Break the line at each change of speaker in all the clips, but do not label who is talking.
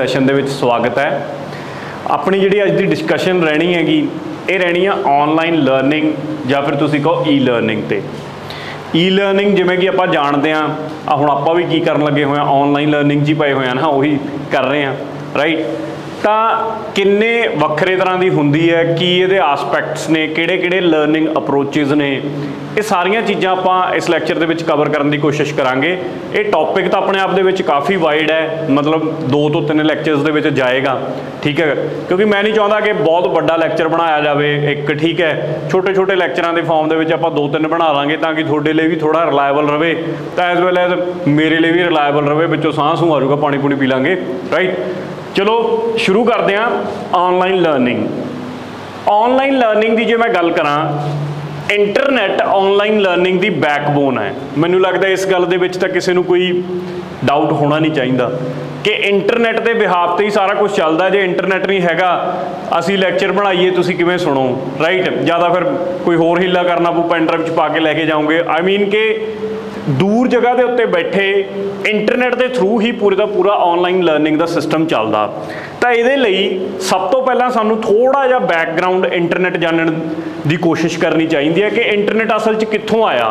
Session दे विच स्वागत है। अपनी जिहड़ी अज दी डिस्कशन रहनी हैगी ये रहनी है ऑनलाइन लर्निंग या फिर तुसीं कहो ई लर्निंग ते। ई लर्निंग जिवें कि आपां जाणदे हां, हुण आपां भी की करन लगे होए ऑनलाइन लर्निंग जी पए होए ना, उही कर रहे हैं राइट। तो किन्ने वक्रे तरह की होंदी है कि ये आसपैक्ट्स ने किहड़े लर्निंग अप्रोचेज ने, ये सारियां चीज़ां आपां इस लैक्चर दे विच कवर करने की कोशिश करांगे। ये टॉपिक तो अपने आप दे विच काफ़ी वाइड है, मतलब 2 तो 3 लैक्चरस दे विच जाएगा, ठीक है, क्योंकि मैं नहीं चाहता कि बहुत बड़ा लैक्चर बनाया जाए एक, ठीक है। छोटे छोटे लैक्चरां दे फॉर्म दे विच आपां 2-3 बना लांगे ताकि तुहाडे लई भी थोड़ा रिलायबल रहे, तो एज वैल एज मेरे लिए भी रिलायबल रहे, विचों साह सूह आ जाऊगा, पानी पूनी पी लांगे राइट। चलो शुरू करते हैं ऑनलाइन लर्निंग। ऑनलाइन लर्निंग की जो मैं गल करा, इंटरनेट ऑनलाइन लर्निंग की बैकबोन है। मैनू लगता है इस गल दे विच तां किसी नूं कोई डाउट होना नहीं चाहिए कि इंटरनेट के बिहाफ से ही सारा कुछ चलता है। जो इंटरनेट नहीं हैगा असी लैक्चर बनाइए तुसीं किवें सुनो राइट, ज़्यादा फिर कोई होर हीला करना पू, पेन ड्राइव पा के लैके जाओगे। आई मीन के दूर जगह के उत्ते बैठे इंटरनेट के थ्रू ही पूरे का पूरा ऑनलाइन लर्निंग का सिस्टम चलता। तो ये सब तो पहला सानू थोड़ा जा बैकग्राउंड इंटरनेट जानने की कोशिश करनी चाहिए है कि इंटरनेट असल च कित्थों आया,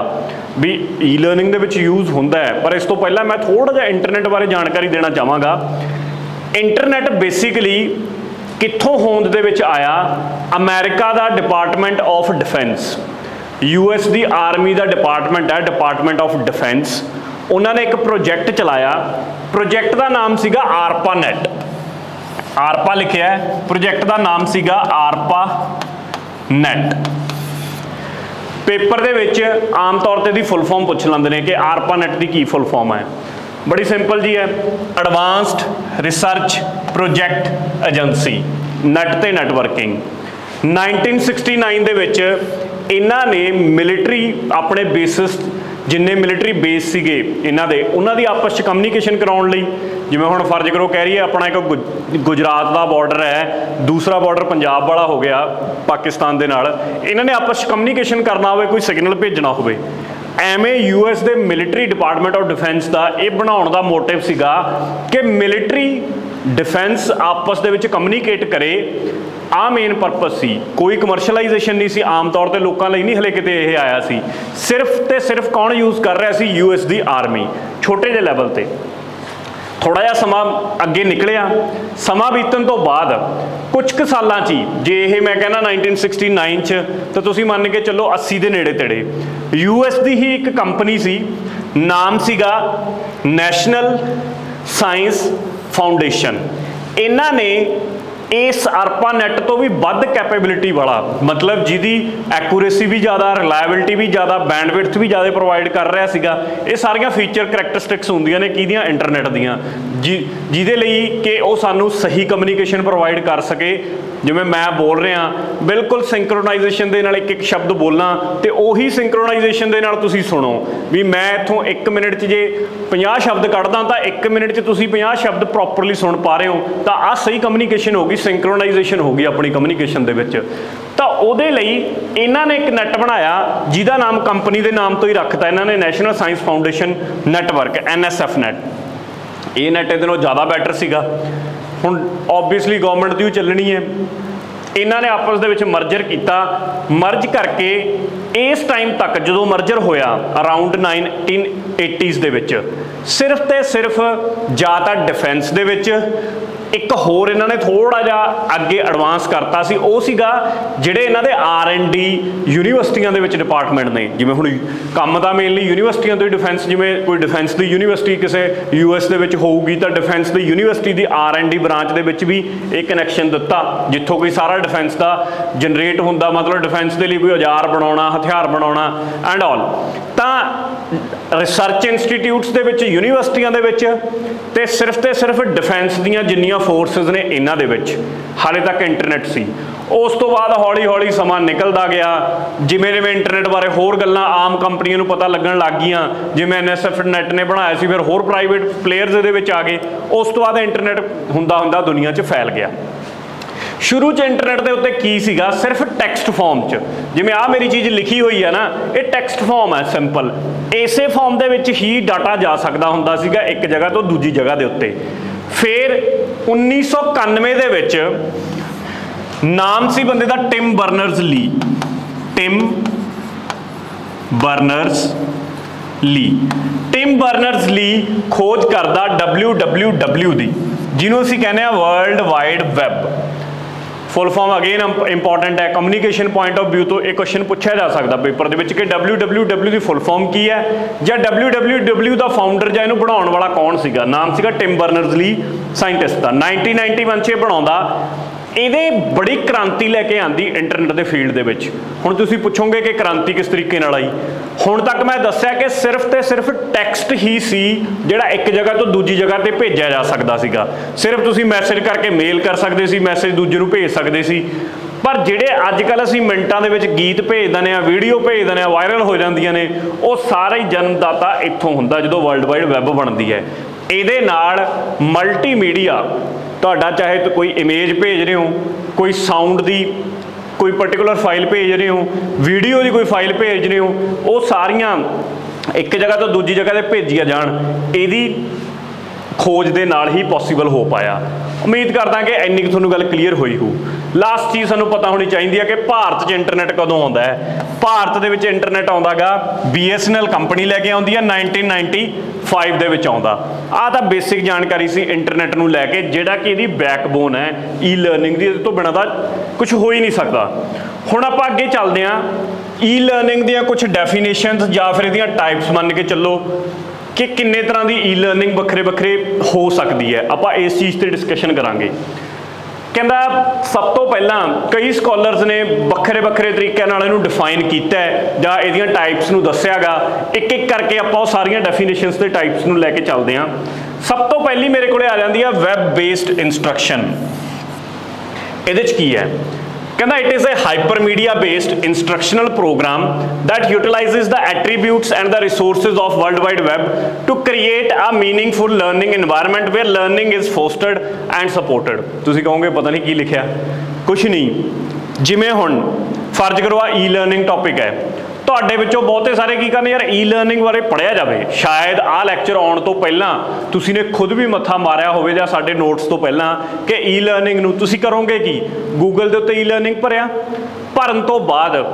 भी ई लर्निंग के यूज़ होंदा है। पर इस तो पहला मैं थोड़ा जा इंटरनेट बारे जानकारी देना चाहांगा। इंटरनेट बेसिकली कित्थों होंद दे विच आया, अमेरिका का डिपार्टमेंट ऑफ डिफेंस, US की आर्मी का डिपार्टमेंट है, डिपार्टमेंट ऑफ डिफेंस, उन्होंने एक प्रोजैक्ट चलाया। प्रोजैक्ट का नाम सीगा आरपा नैट, आरपा लिखिया है, प्रोजैक्ट का नाम सीगा आरपा नैट। पेपर दे विच आम तौर पर दी फुल फॉर्म पूछ लेंदे ने कि आरपा नैट की की फुल फॉर्म है। बड़ी सिंपल जी है, advanced research project agency, net ते नैटवर्किंग। 1969 दे विच इन्हां ने मिलिटरी अपने बेसिस जिन्ने मिलिटरी बेस सीगे इन्हां दे, उन्हां दी आपस च कम्यूनीकेशन कराउण लई, जिवें हुण फर्ज करो कह रही है अपना एक गुजरात का बॉर्डर है, दूसरा बॉर्डर पंजाब वाला हो गया पाकिस्तान दे नाल, इन्हां ने आपस च कम्यूनीकेशन करना होवे, कोई सिग्नल भेजना होवे, एवें US they military department of defence का ये बनाउण दा मोटिव सीगा कि मिलिटरी डिफेंस आपस दे विच कम्यूनीकेट करे। आ मेन परपस सी, कोई कमर्शलाइजेशन नहीं सी, आम तौर पर लोगों लिए नहीं हले किते यह आया सी। सिर्फ तो सिर्फ कौन यूज़ कर रहा सी, US की आर्मी, छोटे जे लैवल ते। थोड़ा जा समा अगे निकलिया, समा बीतन तो बाद कुछ क सालां च जे ये मैं कहना 1969 च, तो तुसीं मान के चलो 80 के नेड़े तेड़े US की ही एक कंपनी सी, नाम सीगा नैशनल साइंस फाउंडेशन। इन्हां ने इस आरपा नैट तो भी वध कैपेबिलिटी वाला, मतलब जिहदी एक्यूरेसी भी ज़्यादा, रिलायबिलिटी भी ज़्यादा, बैंडविड्थ भी ज़्यादा प्रोवाइड कर रहा सीगा। ये सारियां फीचर करैक्टरिस्टिक्स होंदियां ने किहदियां, इंटरनेट दियां, जिहदे लई कि वो सानू सही कम्यूनीकेशन प्रोवाइड कर सके। जिवें मैं बोल रहा बिल्कुल सिंक्रोनाइजेशन दे नाल एक शब्द बोलना तो उही सिंक्रोनाइजेशन दे नाल तुसीं सुनो, भी मैं इत्थों 1 मिनट च जे 50 शब्द कढ़दा तो 1 मिनट च तुसीं 50 शब्द प्रॉपरली सुन पा रहे हो, तो आ सही कम्यूनीकेशन होगी, सिंक्रोनाइजेशन होगी अपनी कम्यूनीकेशन दे विच। तो उहदे लई इन्हां ने एक नैट बनाया जिहदा नाम कंपनी के नाम तो ही रखता इन्हां ने, national science foundation network, NSF net. ये नैट इहदे नालों ज़्यादा बैटर सीगा। हुण ऑबवियसली गवर्नमेंट की चलनी है, इन्हां ने आपस दे विच मर्जर किया, मर्ज करके इस टाइम तक जो मर्जर होया अराउंड 1980s दे विच सिर्फ तो सिर्फ ज़्यादातर डिफेंस दे विच एक होर इन्होंने थोड़ा जा अगे एडवांस करता सी, वो सीगा जिहड़े इन्हां दे R&D यूनीवर्सिटियां दे विच डिपार्टमेंट ने। जिवें हुण काम तां मेनली यूनीवर्सिटियां तो ही डिफेंस, जिवें कोई डिफेंस की यूनीवर्सिटी किसी US दे विच होऊगी तो डिफेंस की यूनीवर्सिटी की R&D ब्रांच दे विच भी एक कनैक्शन दिता, जिथों कोई सारा डिफेंस का जनरेट होंदा, मतलब डिफेंस के लिए कोई औजार बनाउणा, हथियार बनाउणा एंड ऑल। तां रिसर्च इंस्टीट्यूट्स दे विच, यूनीवर्सिटियां दे विच ते सिर्फ डिफेंस दीयां जिन्नियां फोर्सिस ने इन्हां दे विच हाले तक इंटरनेट सी। उस तो बाद हौली हौली समा निकलता गया, जिमें जिमें इंटरनेट बारे होर गल्लां आम कंपनियों को पता लगन लग गईयां, जिमें NSF नैट ने बनाया सी, फिर होर प्राइवेट प्लेयर्स इहदे विच आ गए। उस तो बाद इंटरनेट हुंदा हुंदा दुनिया 'च फैल गया। शुरू च इंटरनेट के उत्ते की सीगा, सिर्फ टैक्सट फॉर्म च, जिमें आ मेरी चीज़ लिखी हुई है ना, ये टैक्सट फॉर्म है सिंपल, इसे फॉर्म दे विच ही डाटा जा सकता हुंदा सीगा एक जगह तो दूजी जगह के उत्ते। फिर 1991 ਦੇ ਵਿੱਚ ਨਾਮ ਸੀ ਬੰਦੇ ਦਾ ਟਿਮ ਬਰਨਰਸ ਲੀ। ਟਿਮ ਬਰਨਰਸ ਲੀ। ਟਿਮ ਬਰਨਰਸ ਲੀ ਖੋਜ ਕਰਦਾ WWW ਦੀ, ਜਿਹਨੂੰ ਅਸੀਂ ਕਹਿੰਦੇ ਆ world wide web. Full form again important है, कम्युनिकेशन पॉइंट ऑफ व्यू तो एक क्वेश्चन पूछा जा सकता पेपर दे विच कि WWW की फुल फॉर्म की है, या WWW का फाउंडर या इनू बनाने वाला कौन सीगा। नाम सीगा टिम बर्नर्स ली, साइंटिस्ट का। 1991 च बनाउंदा। ਇਹਦੇ बड़ी क्रांति लैके आंदी इंटरनेट के फील्ड दे विच। हुण तुसीं पुछोगे कि क्रांति किस तरीके नाल आई। हुण तक मैं दस्सिया कि सिर्फ तो सिर्फ टैक्सट ही सी जिहड़ा एक जगह तो दूजी जगह ते भेजा जा सकदा सीगा। सिर्फ तुसीं मैसेज करके मेल कर सकदे सी, मैसेज दूजे नूं भेज सकदे सी। पर जिहड़े अजकल असीं मिंटां दे विच गीत भेज दिंदे आ, वीडियो भेज दिंदे आ, वायरल हो जांदियां ने, वो सारा ही जन्मदाता इत्थों हुंदा जदों वर्ल्ड वाइड वैब बनदी है। इहदे नाल मल्टीमीडिया तुहाडा चाहे तो कोई इमेज भेज रहे हो, कोई साउंड की कोई पर्टिकुलर फाइल भेज रहे हो, वीडियो की कोई फाइल भेज रहे हो, वो सारियां एक जगह तो दूजी जगह ते भेजिया जान, इहदी खोज दे नाल ही पॉसीबल हो पाया। उम्मीद करदा कि इन्नी तुहानूं गल क्लीयर होई हो। लास्ट चीज़ सानूं पता होनी चाहिए है कि भारत च इंटरनेट कदों आउंदा है। भारत दे विच इंटरनेट आउंदा गा BSNL कंपनी लैके आउंदी है, 1995 दे विच आउंदा। आ तां बेसिक जानकारी सी इंटरनेट नूं लैके, जिहड़ा कि इहदी बैकबोन है ई लर्निंग दी, इहदे तो बिना तां कुछ हो ही नहीं सकदा। हुण आपां अगे चलदे हां। ई लर्निंग दीयां कुछ डेफिनेशनस या फिर इहदीयां टाइप्स मन के चलो कि किन्ने तरह की ई लर्निंग वक्रे वक्रे हो सकती है। आपां इस चीज़ पर डिस्कशन करांगे। कहता सब तो पहला कई स्कॉलर्स ने वक्रे वक्रे तरीके नाल इहनूं डिफाइन किया है जां इहदीयां टाइप्स नूं दस्सिया गा। एक एक करके आपां सारियां डेफिनेशनस ते टाइप्स नूं लैके चलदे हां। सब तो पहली मेरे कोले आ जांदी है वैब बेस्ड इंस्ट्रक्शन। इहदे च की है, कहता it is a hypermedia based instructional program that utilizes the attributes and the resources of World Wide Web to create a meaningful learning environment where learning is fostered and supported। तुसीं कहोगे पता नहीं की लिखिया, कुछ नहीं। जिमें हुण फर्ज करो आ ई लर्निंग टॉपिक है, ਤੁਹਾਡੇ ਵਿੱਚੋਂ ਬਹੁਤੇ ਸਾਰੇ ਕੀ ਕਰਨ ਯਾਰ ई लर्निंग ਬਾਰੇ ਪੜ੍ਹਿਆ ਜਾਵੇ। ਸ਼ਾਇਦ ਆਹ ਲੈਕਚਰ ਆਉਣ ਤੋਂ ਪਹਿਲਾਂ ਤੁਸੀਂ ਨੇ ਖੁਦ ਵੀ ਮੱਥਾ ਮਾਰਿਆ ਹੋਵੇ ਜਾਂ ਸਾਡੇ ਨੋਟਸ ਤੋਂ ਪਹਿਲਾਂ ਕਿ ई लर्निंग ਨੂੰ ਤੁਸੀਂ ਕਰੋਗੇ ਕੀ, ਗੂਗਲ ਦੇ ਉੱਤੇ ई लर्निंग ਭਰਿਆ। ਭਰਨ ਤੋਂ ਬਾਅਦ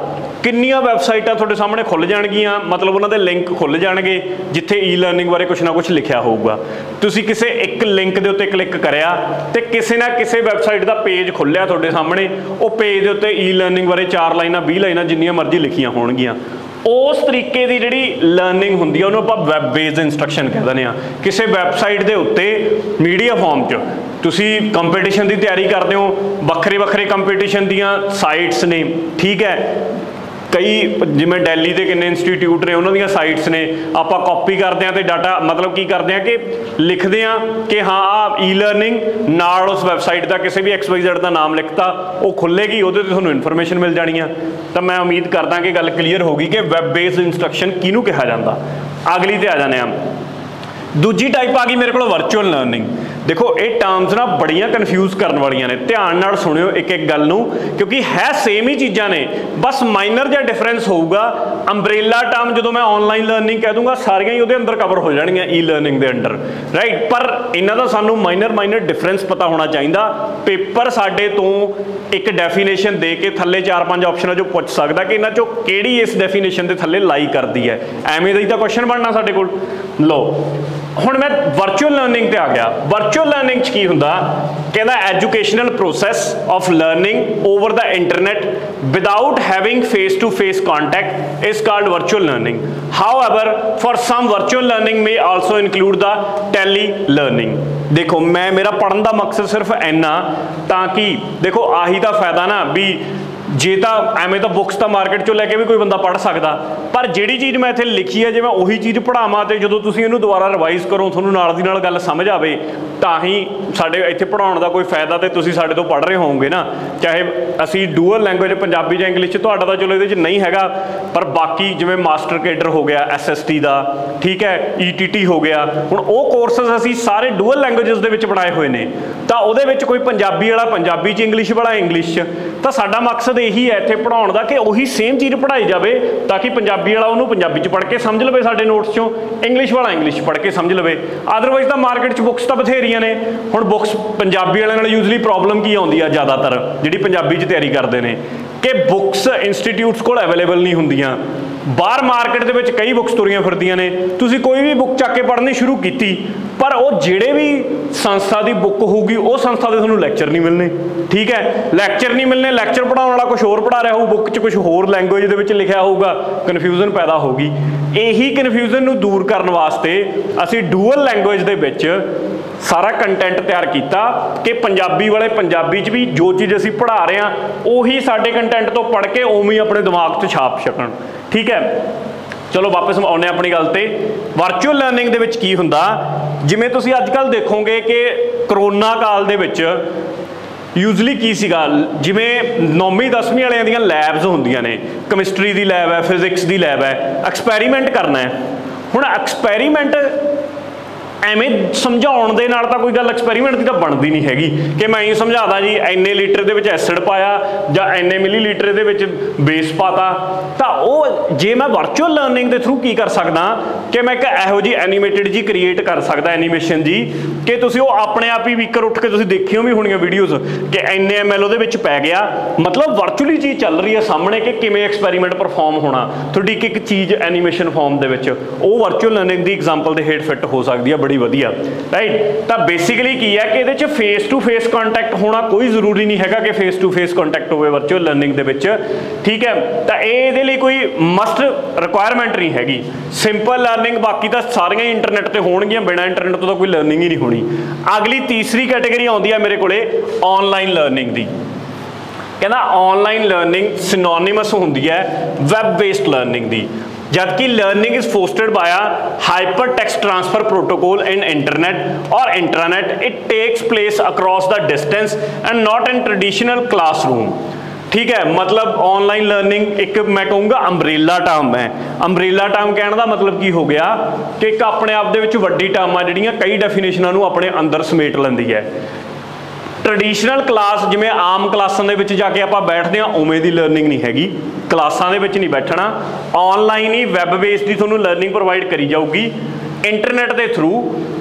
ਕਿੰਨੀਆਂ ਵੈਬਸਾਈਟਾਂ ਤੁਹਾਡੇ ਸਾਹਮਣੇ ਖੁੱਲ੍ਹ ਜਾਣਗੀਆਂ, ਮਤਲਬ ਉਹਨਾਂ ਦੇ ਲਿੰਕ ਖੁੱਲ੍ਹ ਜਾਣਗੇ ਜਿੱਥੇ ई लर्निंग ਬਾਰੇ ਕੁਛ ਨਾ ਕੁਛ ਲਿਖਿਆ ਹੋਊਗਾ। ਤੁਸੀਂ ਕਿਸੇ ਇੱਕ ਲਿੰਕ ਦੇ ਉੱਤੇ ਕਲਿੱਕ ਕਰਿਆ ਤੇ ਕਿਸੇ ਨਾ ਕਿਸੇ ਵੈਬਸਾਈਟ ਦਾ ਪੇਜ ਖੁੱਲ੍ਹਿਆ ਤੁਹਾਡੇ ਸਾਹਮਣੇ, ਉਹ ਪੇਜ ਦੇ ਉੱਤੇ ई लर्निंग ਬਾਰੇ 4 ਲਾਈਨਾਂ 20 ਲਾਈਨਾਂ ਜਿੰਨੀਆਂ ਮਰਜ਼ੀ ਲਿਖੀਆਂ ਹੋਣਗੀਆਂ। उस तरीके की जिहड़ी लर्निंग हुंदी है उहनूं आपां वैब बेस्ड इंस्ट्रक्शन कह दिंदे आ। किसी वैबसाइट के उत्ते मीडिया फॉर्म च तुसीं कंपीटिशन की तैयारी करते हो, वक्रे वक्रे कंपीटिशन दियां साइट्स ने, ठीक है, कई जिमें दिल्ली के किन्ने इंस्टीट्यूट ने उन्होंने साइट्स ने, आप कॉपी करते हैं तो डाटा मतलब की करते हैं कि लिखते हैं कि हाँ आ ई लर्निंग नाल उस वैबसाइट का किसी भी XYZ का नाम लिखता वो खुलेगी, वो तुहानूं इन्फॉर्मेशन मिल जानी है। तो मैं उम्मीद करदा कि गल क्लीयर होगी कि वैब बेस्ड इंस्ट्रक्शन किहनूं कहा जाता। अगली ते आ जाने दूजी टाइप आ गई मेरे को वर्चुअल लर्निंग। देखो ये टर्म्स ना बड़ियां कन्फ्यूज करने वाली ने, ध्यान नाल सुनियो एक एक गल नूं, क्योंकि है सेम ही चीज़ां ने, बस माइनर जिहा डिफरेंस होऊगा। अंबरेला टर्म जो मैं ऑनलाइन लर्निंग कह दूंगा सारियां ही उहदे अंदर कवर हो जाणगियां e learning they under, right. पर इन्हां दा सानूं माइनर डिफरेंस पता होना चाहिए। पेपर साडे तो एक डेफिनेशन दे के थल्ले 4-5 ऑप्शन जो पूछ सकदा कि इन्हां चों किहड़ी इस डेफिनेशन दे थल्ले लाई करदी है, एवें दा ही तां क्वेश्चन बनना साडे कोल। लो हुण मैं वर्चुअल लर्निंग ते आ गया। वर्चुअल लर्निंग च की हुंदा, कहता educational process of learning over the internet without having face to face contact is called virtual learning. However for some virtual learning में also include the tele learning. देखो मैं मेरा पढ़ने का मकसद सिर्फ इन्ना ताकि देखो आही का फायदा ना भी जे तो एवें तो बुक्स तो मार्केट चो लैके भी कोई बंदा पढ़ सकता, पर जिहड़ी चीज़ मैं इत्थे लिखी है जे मैं उही चीज़ पढ़ावां ते जदों तुसीं इहनूं दोबारा रिवाइज़ करो तुहानूं नाल दी नाल गल समझ आवे तां ही साडे इत्थे पढ़ाउण दा कोई फायदा ते तुसीं साडे तो पढ़ रहे होवोगे ना। चाहे असीं डूअल लैंगुएज पंजाबी जां इंग्लिश तुहाडा तां चलो इहदे च नहीं हैगा, पर बाकी जिवें मास्टर केडर हो गया SST दा, ठीक है, ETT हो गया, हुण ओह कोर्सेस असीं सारे डूअल लैंगुएजेस दे विच बनाए होए ने, तां उहदे विच कोई पंजाबी वाला पंजाबी च, इंग्लिश वाला इंग्लिश च। तां साडा मकसद मकसद यही है इत्थे पढ़ाउण दा कि उही सेम चीज़ पढ़ाई जाए ताकि पंजाबी वाला उन्होंने पंजाबी च पढ़ के समझ लवे साडे नोट्स चों, इंग्लिश वाला इंग्लिश पढ़ के समझ लवे। अदरवाइज तो मार्केट च बुक्स तो बथेरियां ने। हुण बुक्स पंजाबी वालियां नाल यूजली प्रॉब्लम की आउंदी आ ज़्यादातर जिहड़ी पंजाबी च तैयारी करते हैं कि बुक्स इंस्टीट्यूट्स कोल अवेलेबल नहीं हुंदियां। बाहर मार्केट दे विच कई बुक्स तुरियां फिरदियां ने, तुसीं कोई भी बुक चक के पढ़नी शुरू की पर वो जिहड़े भी संस्था की बुक होगी उस संस्था के तुहानूं लैक्चर नहीं मिलने। ठीक है, लैक्चर नहीं मिलने, लैक्चर पढ़ाउण वाला कुछ होर पढ़ा रहा हो, बुक च कुछ होर लैंगुएज दे विच लिखिया होगा, कन्फ्यूजन पैदा होगी। यही कन्फ्यूजन नूं दूर करन वास्ते असीं डूअल लैंगुएज दे विच सारा कंटेंट तैयार किया कि पंजाबी वाले पंजाबी च भी जो चीज़ असीं पढ़ा रहे हैं उही साडे कंटेंट तो पढ़ के उवें ही अपने दिमाग च छाप सकण। ठीक है, चलो वापस आउने अपनी गल ते। वर्चुअल लर्निंग दे विच की हुंदा, जिवें तुसीं अजकल देखोगे कि करोना काल दे विच यूजली की सीगा, जिवें 9वीं 10वीं वालियां दियां लैब्स हुंदियां ने, कैमिस्ट्री दी लैब है, फिजिक्स दी लैब है, एक्सपैरीमेंट करना है। हुण एक्सपैरीमेंट एवें समझाउण दे नाल तां कोई गल एक्सपैरीमेंट की तो बनती नहीं हैगी कि मैं ही समझादा जी इन्ने लीटर दे विच एसिड पाया जां इन्ने मिली लीटर दे विच बेस पाता। तो वो जे मैं वर्चुअल लर्निंग के थ्रू की कर सकदा कि मैं एक इहो जी एनीमेटेड जी क्रिएट कर सकदा, एनीमेशन जी, कि तुसीं वो अपने आप ही वीकर उठ के तुसीं देखियो भी होणीआं वीडियोज़ कि इन्ने ML उहदे विच पै गया। मतलब वर्चुअली चीज़ चल रही है सामने कि किवें एक्सपैरीमेंट परफॉर्म होना, तुहाडी एक चीज़ एनीमेशन फॉर्म दे विच वो वर्चुअल लर्निंग की एग्जाम्पल के हेठ फिट हो सकती है, बड़ी वधिया। राइट, तो बेसिकली की है कि ये फेस टू फेस कॉन्टैक्ट होना कोई जरूरी नहीं है कि फेस टू फेस कॉन्टैक्ट हो वर्चुअल लर्निंग के विच। ठीक है, तो ये कोई मस्ट रिक्वायरमेंट नहीं हैगी। सिंपल लर्निंग बाकी तो सारियां ही इंटरनेट पर होणगियां, बिना इंटरनेट तो कोई लर्निंग ही नहीं होनी। अगली तीसरी कैटेगरी आउंदी है मेरे कोले ऑनलाइन लर्निंग की। कहना ऑनलाइन लर्निंग सिनोनिमस होंदी है वैब बेस्ड लर्निंग की, जबकि learning is fostered by hypertext transfer protocol in internet और intranet. It takes place across the distance and not in traditional classroom. ठीक है, मतलब ऑनलाइन लर्निंग एक मैं कहूँगा अंबरेला टर्म है। अंबरेला टर्म कहने का मतलब की हो गया कि एक अपने आप दे विच वड्डी टर्म आ जिहड़ियां कई डेफिनेशनां नूं अपने अंदर समेट लैंदी है। ट्रेडिशनल क्लास जिमें आम क्लासां दे विच जाके आपां बैठदे हां उवें दी लर्निंग नहीं हैगी, क्लासां दे विच नहीं बैठना। ऑनलाइन ही वैब बेस्ड की तुहानूं लर्निंग प्रोवाइड करी जाऊगी इंटरनेट के थ्रू।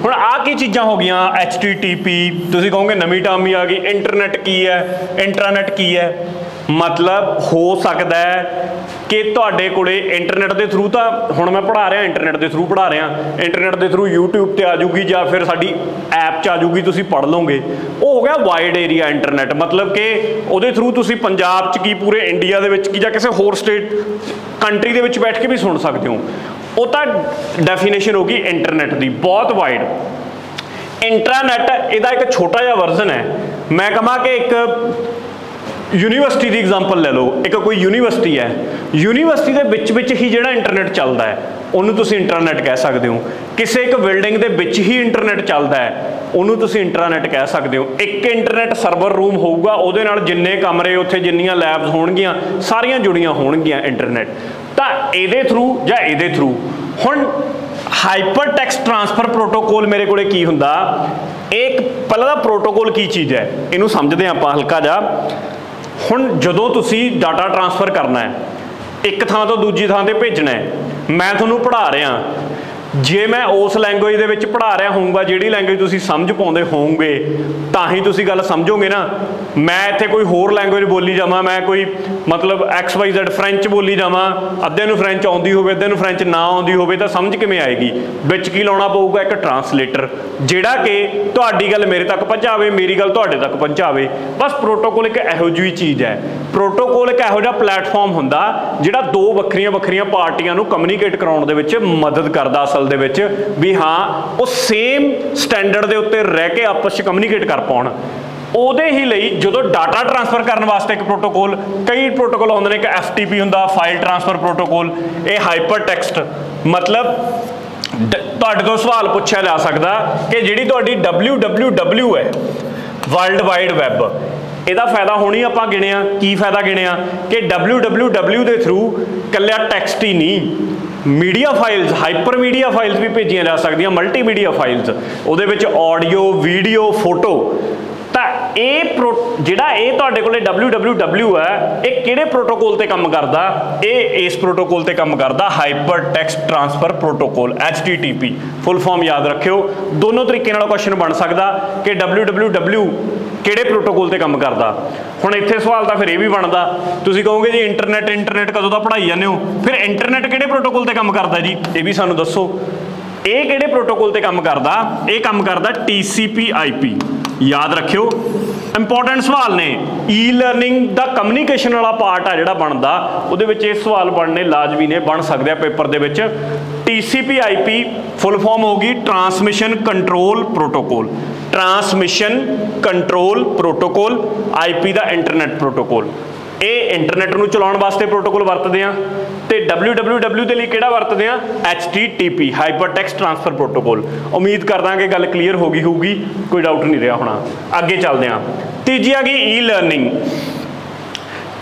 हुण आ की चीज़ां हो गईयां, HTTP, तुसीं कहोगे नवीं टर्म ही आ गई। इंटरनेट की है, इंट्रानेट की है, मतलब हो सकता है कि तुहाडे कोले इंटरनेट के थ्रू, तो हुण मैं पढ़ा रहा इंटरनेट के थ्रू पढ़ा रहा, इंटरनेट के थ्रू यूट्यूब पर आ जूगी या फिर साडी ऐप च आ जूगी, तुसीं पढ़ लोगे। वो हो गया वाइड एरिया इंटरनेट, मतलब कि उहदे थ्रू तुसीं पंजाब च की पूरे इंडिया दे विच की जां किसी होर स्टेट कंट्री दे विच बैठ के भी सुन सकते हो। वो तो डेफिनेशन होगी इंटरनेट की बहुत वाइड। इंट्रानेट इहदा एक छोटा जिहा वर्जन है। मैं कहा कि एक यूनीवर्सिटी की एग्जाम्पल ले लो, एक कोई यूनीवर्सिटी है, यूनीवर्सिटी के विच ही जिहड़ा इंटरनेट चलता है उन्होंने तुसीं इंटरनेट कह सकते हो। किसी एक बिल्डिंग के विच ही इंटरनेट चलता है उन्होंने तुसीं इंटरनेट कह सकते हो। एक इंटरनेट सर्वर रूम होगा, उहदे नाल जिन्ने कमरे उत्थे जिन्नियां लैब्स होणगियां सारियां जुड़ियां होणगियां इंटरनेट। तो इहदे थ्रू जां इहदे थ्रू हुण हाइपर टैक्स्ट ट्रांसफर प्रोटोकॉल मेरे को की हुंदा। एक पहला प्रोटोकॉल की चीज़ है, इनू समझते हैं आपां हल्का जा। हुण जदों तुसीं डाटा ट्रांसफर करना है, एक थां तो दूजी थां ते भेजना है, मैं तुहानूं पढ़ा रहा, जे मैं उस लैंगुएज दे विच पढ़ा रहा होऊंगा जिहड़ी लैंगुएज तुसीं समझ पाउंदे होवोगे तां ही तुसीं गल समझोगे ना। मैं इत्थे कोई होर लैंगुएज बोली जावां, मैं कोई मतलब XYZ फ्रेंच बोली जावां, अद्धे नूं फ्रेंच आउंदी होवे अद्धे नूं फ्रेंच ना आउंदी होवे, तां समझ किवें आएगी। विच की लाउणा पऊगा, एक ट्रांसलेटर जिहड़ा कि तुहाडी गल मेरे तक पहुंचावे, मेरी गल तुहाडे तक पहुंचावे। बस प्रोटोकॉल एक इहो जी चीज़ है। प्रोटोकॉल एक इहो जिहा प्लेटफॉर्म हुंदा जिहड़ा दो वक्खरियां वक्खरियां पार्टियां नूं कम्यूनीकेट कराउण दे विच मदद करदा असल दे विच, भी हाँ वो सेम स्टैंडर्ड दे उत्ते रह के आपस में कम्यूनीकेट कर पाउण। ਉਹਦੇ ही ਲਈ ਜਦੋਂ डाटा ट्रांसफर करने वास्ते एक प्रोटोकॉल, कई प्रोटोकॉल होंदे ने, एक FTP हुंदा फाइल ट्रांसफर प्रोटोकॉल, ये हाइपर टैक्सट मतलब तुहाडे तो सवाल पूछा जा सकता कि जिहड़ी तुहाडी www है वर्ल्ड वाइड वैब, ਇਹਦਾ फायदा होनी आपां गिणिया, की फायदा गिणिया कि www ਦੇ थ्रू कल्ला टैक्सट ही नहीं, media files, hyper media files भी भेजिया जा सकदियां, मल्टीमीडिया फाइल्स, ਉਹਦੇ ਵਿੱਚ ऑडियो वीडियो फोटो। तो ਜਿਹੜਾ ਇਹ ਤੁਹਾਡੇ ਕੋਲੇ www ਹੈ, ਇਹ ਕਿਹੜੇ ਪ੍ਰੋਟੋਕੋਲ ਤੇ ਕੰਮ ਕਰਦਾ? ਇਹ ਇਸ ਪ੍ਰੋਟੋਕੋਲ ਤੇ ਕੰਮ ਕਰਦਾ, hyper text transfer protocol, HTTP full form याद रखियो। दोनों तरीके नाल क्वेश्चन बन सकता कि www किहड़े प्रोटोकॉल ते काम करदा। हुण इत्थे सवाल तां फिर ये भी बनदा, तुसीं कहोगे जी इंटरनेट कदों दा पढ़ाई जांदे हो, फिर इंटरनेट किहड़े प्रोटोकॉल ते काम करदा जी, ये भी सानूं दस्सो। ये किहड़े प्रोटोकॉल ते काम करदा? ये काम करदा TCP/IP, याद रखियो। इंपॉर्टेंट सवाल ने, ई लर्निंग दा कम्युनिकेशन वाला पार्ट आ जिहड़ा बनदा, उहदे विच ये सवाल बनने लाजमी ने, बन सकदे आ पेपर दे विच। TCP/IP फुल फॉर्म होगी transmission control protocol, transmission control protocol, IP दा इंटरनेट प्रोटोकॉल। ये इंटरनेट नूं चलाउण वास्ते प्रोटोकॉल वरतदे आ, ते www दे लई किहड़ा वरतदे आ? HTTP, hyper text transfer protocol. उम्मीद करदा कि गल क्लीयर हो गई होगी, कोई डाउट नहीं रहा होना। अगे चलदे आ। तीजी आ गई ई लर्निंग।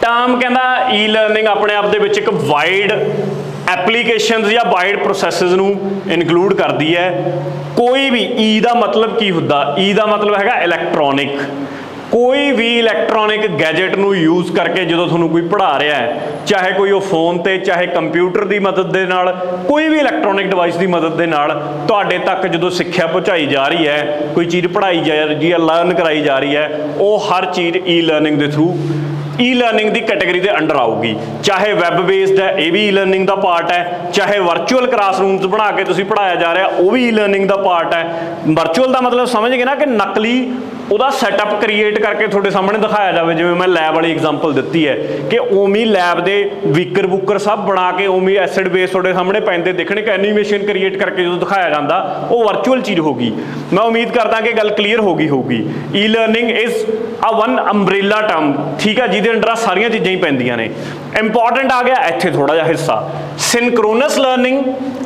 टर्म कहंदा ई लर्निंग अपने आप दे विच एक वाइड एप्लीकेशनस या वाइड प्रोसैसेस नूं इनकलूड करदी है। कोई भी ई दा मतलब की हुंदा? ई दा मतलब हैगा इलैक्ट्रॉनिक। कोई भी इलैक्ट्रॉनिक गैजेट नूं यूज़ करके जो तुहानूं कोई पढ़ा रहा है, चाहे कोई वो फोन ते, चाहे कंप्यूटर की मदद दे नाल, कोई भी इलैक्ट्रॉनिक डिवाइस की मदद दे नाल तुहाडे तक जो सिक्ख्या पहुँचाई जा रही है, कोई चीज़ पढ़ाई जा रही है, लर्न कराई जा रही है, वो हर चीज़ ई लर्निंग के थ्रू ई लर्निंग की कैटेगरी के अंडर आऊगी। चाहे वैब बेस्ड है, ये भी ई लर्निंग का पार्ट है। चाहे वर्चुअल क्लासरूम्स बना के तुसीं पढ़ाया जा रहा, वो भी ई लर्निंग का पार्ट है। वर्चुअल का मतलब समझ गए ना कि नकली ਉਹਦਾ ਸੈਟਅਪ ਕ੍ਰੀਏਟ ਕਰਕੇ ਤੁਹਾਡੇ ਸਾਹਮਣੇ ਦਿਖਾਇਆ ਜਾਵੇ, ਜਿਵੇਂ ਮੈਂ ਲੈਬ ਵਾਲੀ ਐਗਜ਼ਾਮਪਲ ਦਿੱਤੀ ਹੈ ਕਿ ਉਵੇਂ ਲੈਬ ਦੇ ਵੀਕਰ ਬੁੱਕਰ ਸਭ ਬਣਾ ਕੇ ਉਵੇਂ ਐਸਿਡ ਬੇਸ ਤੁਹਾਡੇ ਸਾਹਮਣੇ ਪੈਂਦੇ ਦਿਖਣੇ ਕਿ ਐਨੀਮੇਸ਼ਨ ਕ੍ਰੀਏਟ ਕਰਕੇ ਜਦੋਂ ਦਿਖਾਇਆ ਜਾਂਦਾ, ਉਹ ਵਰਚੁਅਲ ਚੀਜ਼ ਹੋਗੀ। ਮੈਂ ਉਮੀਦ ਕਰਦਾ ਕਿ ਗੱਲ ਕਲੀਅਰ ਹੋ ਗਈ ਹੋਊਗੀ। E learning is a one umbrella term, ਠੀਕ ਹੈ, ਜਿਹਦੇ ਅੰਡਰ ਸਾਰੀਆਂ ਚੀਜ਼ਾਂ ਹੀ ਪੈਂਦੀਆਂ ਨੇ। ਇੰਪੋਰਟੈਂਟ ਆ ਗਿਆ ਇੱਥੇ ਥੋੜਾ ਜਿਹਾ ਹਿੱਸਾ, ਸਿੰਕਰੋਨਸ ਲਰਨਿੰਗ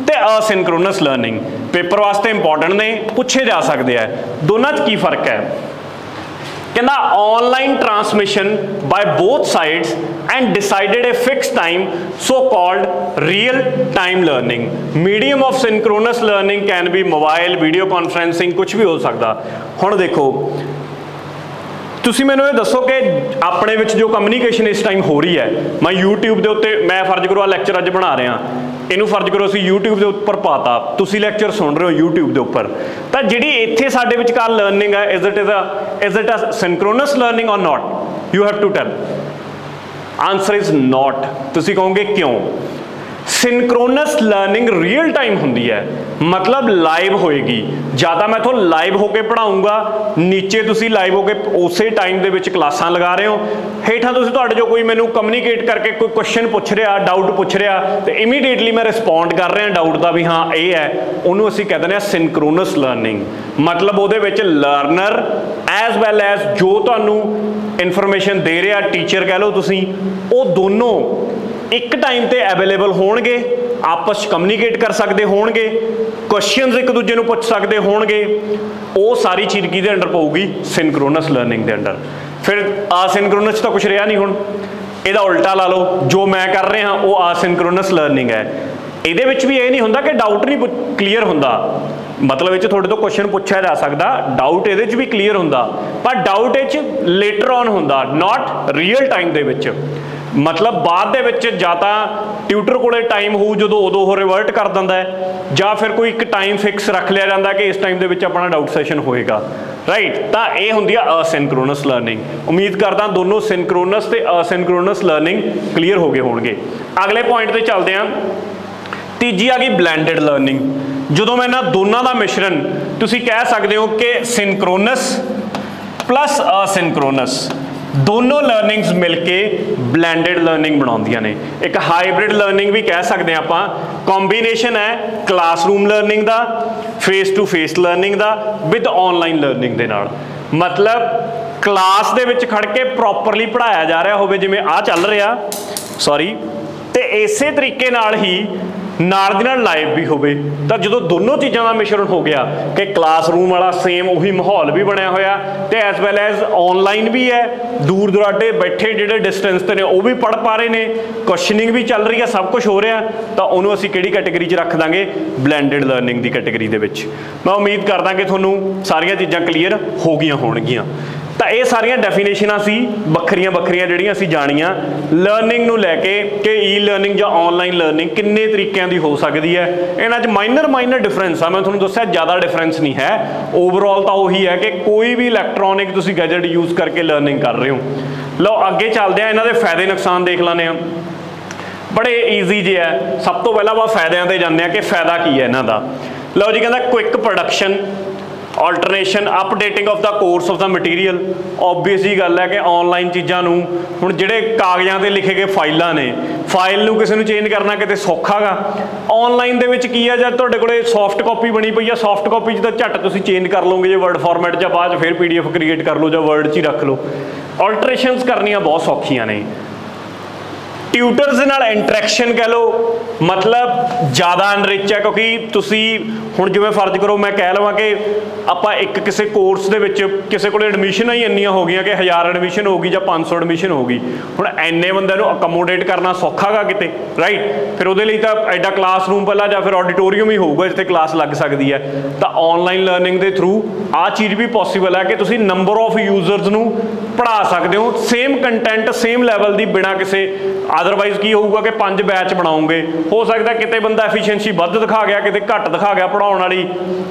ਤੇ ਅਸਿੰਕਰੋਨਸ ਲਰਨਿੰਗ। पेपर वास्ते इंपॉर्टेंट ने, पूछे जा सकते हैं, दोनों की फर्क है। कहना online transmission by both sides and decided a fix time, so called real time learning. Medium of synchronous learning can be mobile, video conferencing, कुछ भी हो सकता। हुण देखो तुसीं मैनूं ये दसो कि अपने विच जो कम्युनिकेशन इस टाइम हो रही है, मैं यूट्यूब के उत्ते, मैं फर्ज करो लैक्चर अज बना रहा, इनू फर्ज करो असीं यूट्यूब के उपर पाता, तुसीं लैक्चर सुन रहे हो यूट्यूब के उपर, तो जिहड़ी इत्थे साडे विचकार लर्निंग है, is it a synchronous learning और not? You have to tell. Answer is not. तुसीं कहोगे क्यों? सिंक्रोनस लर्निंग रियल टाइम होंदी है, मतलब लाइव होएगी। ज़्यादा मैं तो लाइव होके पढ़ाऊँगा, नीचे तुसी लाइव होके उस टाइम दे विच क्लासां लगा रहे हो, हेठां तुसी तुहाडे जो कोई मैनू कम्युनिकेट करके कोई क्वेश्चन पूछ रहा, डाउट पूछ रहा, तो इमीडिएटली मैं रिस्पोंड कर रहा डाउट का भी हाँ ये है, उन्होंने असीं कह दिंदे आ सिंक्रोनस लर्निंग। मतलब उहदे विच लर्नर एज वैल एज जो तुहानू इन्फॉर्मेशन दे रहा टीचर कह लो तुसीं, वो दोनों एक टाइम ते अवेलेबल होणगे, आपस कम्युनिकेट कर सकते होणगे, क्वेश्चनस एक दूजे नूं पुछ सकते होणगे। वो सारी चीज़ किहदे अंडर पऊगी? सिंक्रोनस लर्निंग के अंडर। फिर असिंक्रोनस तो कुछ रहा नहीं। हुण इहदा उल्टा ला लो, जो मैं कर रहा वो असिंक्रोनस लर्निंग है। इहदे विच भी ये नहीं हुंदा कि डाउट नहीं क्लीयर हुंदा, मतलब इह थोड़े तो क्वेश्चन पूछा जा सकता, डाउट इहदे च भी क्लीयर हुंदा, पर डाउट इह च लेटर ऑन हुंदा, नॉट रियल टाइम दे विच। मतलब बाद दे विच जां तां ट्यूटर कोले टाइम हो जो उदों वो रिवर्ट कर दिंदा है, जां फिर कोई एक टाइम फिक्स रख लिया जाता कि इस टाइम दे विच अपना डाउट सैशन होएगा, राइट। तो ये हुंदी आ असिंक्रोनस लर्निंग। उम्मीद करदा दोनों सिंक्रोनस ते असिंक्रोनस लर्निंग क्लीयर हो गए होणगे। अगले पॉइंट ते चलदे हां। तीजी आ गई ब्लैंडेड लर्निंग। जो मैं इन्हां दोनों का मिश्रण, तुसीं कह सकते हो कि सिंक्रोनस प्लस असिंक्रोनस, दोनों लर्निंग्स मिलके ब्लैंडेड लर्निंग बनाउंदियां ने। एक हाइब्रिड लर्निंग भी कह सकते हैं आपां, कॉम्बीनेशन है क्लासरूम लर्निंग दा, फेस टू फेस लर्निंग दा विद ऑनलाइन लर्निंग दे नाल। मतलब क्लास दे विच खड़ के प्रॉपरली पढ़ाया जा रहा होवे, जिवें आ चल रहा, सॉरी, ते इसे तरीके नाल ही नाल दी नाल लाइव भी होवे। तो जो दोनों चीज़ों का मिश्रण हो गया कि क्लासरूम वाला सेम उही माहौल भी बनया होया ते एज वैल एज ऑनलाइन भी है, दूर दुराडे बैठे जिहड़े डिस्टेंस ते ने वो भी पढ़ पा रहे ने, क्वेश्चनिंग भी चल रही है, सब कुछ हो रहा, तो उन्होंने असीं किहड़ी कैटेगरी च रख दांगे? ब्लैंडेड लर्निंग की कैटेगरी दे विच। मैं उम्मीद करदा कि तुहानूं सारियां चीज़ां क्लीयर हो गईयां होणगीਆਂ। ਤਾਂ ਇਹ ਸਾਰੀਆਂ ਡੈਫੀਨੇਸ਼ਨਾਂ ਸੀ ਵੱਖਰੀਆਂ ਵੱਖਰੀਆਂ ਜਿਹੜੀਆਂ ਅਸੀਂ ਜਾਣੀਆਂ ਲਰਨਿੰਗ ਨੂੰ ਲੈ ਕੇ ਕਿ ਈ ਲਰਨਿੰਗ ਜਾਂ ਆਨਲਾਈਨ ਲਰਨਿੰਗ ਕਿੰਨੇ ਤਰੀਕਿਆਂ ਦੀ ਹੋ ਸਕਦੀ ਹੈ। ਇਹਨਾਂ 'ਚ ਮਾਈਨਰ ਡਿਫਰੈਂਸ ਆ, ਮੈਂ ਤੁਹਾਨੂੰ ਦੱਸਿਆ ਜ਼ਿਆਦਾ ਡਿਫਰੈਂਸ ਨਹੀਂ ਹੈ। ਓਵਰਆਲ ਤਾਂ ਉਹੀ ਹੈ ਕਿ ਕੋਈ ਵੀ ਇਲੈਕਟ੍ਰੋਨਿਕ ਤੁਸੀਂ ਗੈਜਟ ਯੂਜ਼ ਕਰਕੇ ਲਰਨਿੰਗ ਕਰ ਰਹੇ ਹੋ। ਲਓ ਅੱਗੇ ਚੱਲਦੇ ਆ, ਇਹਨਾਂ ਦੇ ਫਾਇਦੇ ਨੁਕਸਾਨ ਦੇਖ ਲੈਂਦੇ ਹਾਂ। बड़े ईजी जे है। सब तो पहला आप फायदों पर जाने कि फायदा की है इन्हों का। लो जी, कहता quick production, alternation, updating of the course of the material. Obvious जी गल है कि ऑनलाइन चीज़ों हुण जिहड़े कागज़ां ते लिखे गए फाइलां ने, फाइल नूं किसी नूं चेंज करना किते सौखा गा। ऑनलाइन दे विच की है, जब तुहाडे कोले सॉफ्ट कॉपी बनी पई है, सॉफ्ट कॉपी च तां झट तुसीं चेंज कर लोगे जे वर्ड फॉर्मेट, जां बाद फिर PDF क्रिएट कर लो, जां वर्ड च ही रख लो। ऑल्टरेशनस करनियां बहुत सौखियां ने। ट्यूटर्स दे नाल इंटरैक्शन कह लो, मतलब ज़्यादा अनरिच है, क्योंकि तुसी हुण जिवें फर्ज करो मैं कह लवां कि आपां एक किसी कोर्स दे विच किसी कोल एडमिशन ही इन्नियां हो गई कि 1000 एडमिशन होगी जां 500 एडमिशन होगी। हुण इन्ने बंदे नूं अकोमोडेट करना सौखा गा किते, राइट। फिर उहदे लई तां एडा क्लासरूम पहला जां फिर ऑडिटोरीयम ही होऊगा जिथे क्लास लग सकदी है। तां ऑनलाइन लर्निंग दे थ्रू आ चीज़ भी पॉसीबल है कि तुसी नंबर ऑफ यूजर्स नूं पढ़ा सकते हो, सेम कंटेंट सेम लैवल की, बिना किसी अदरवाइज की होगा कि 5 बैच बनाओगे, हो सकता है किते बंदा एफिशिएंसी वध दिखा गया, किते घट दिखा गया पढ़ाउण वाली,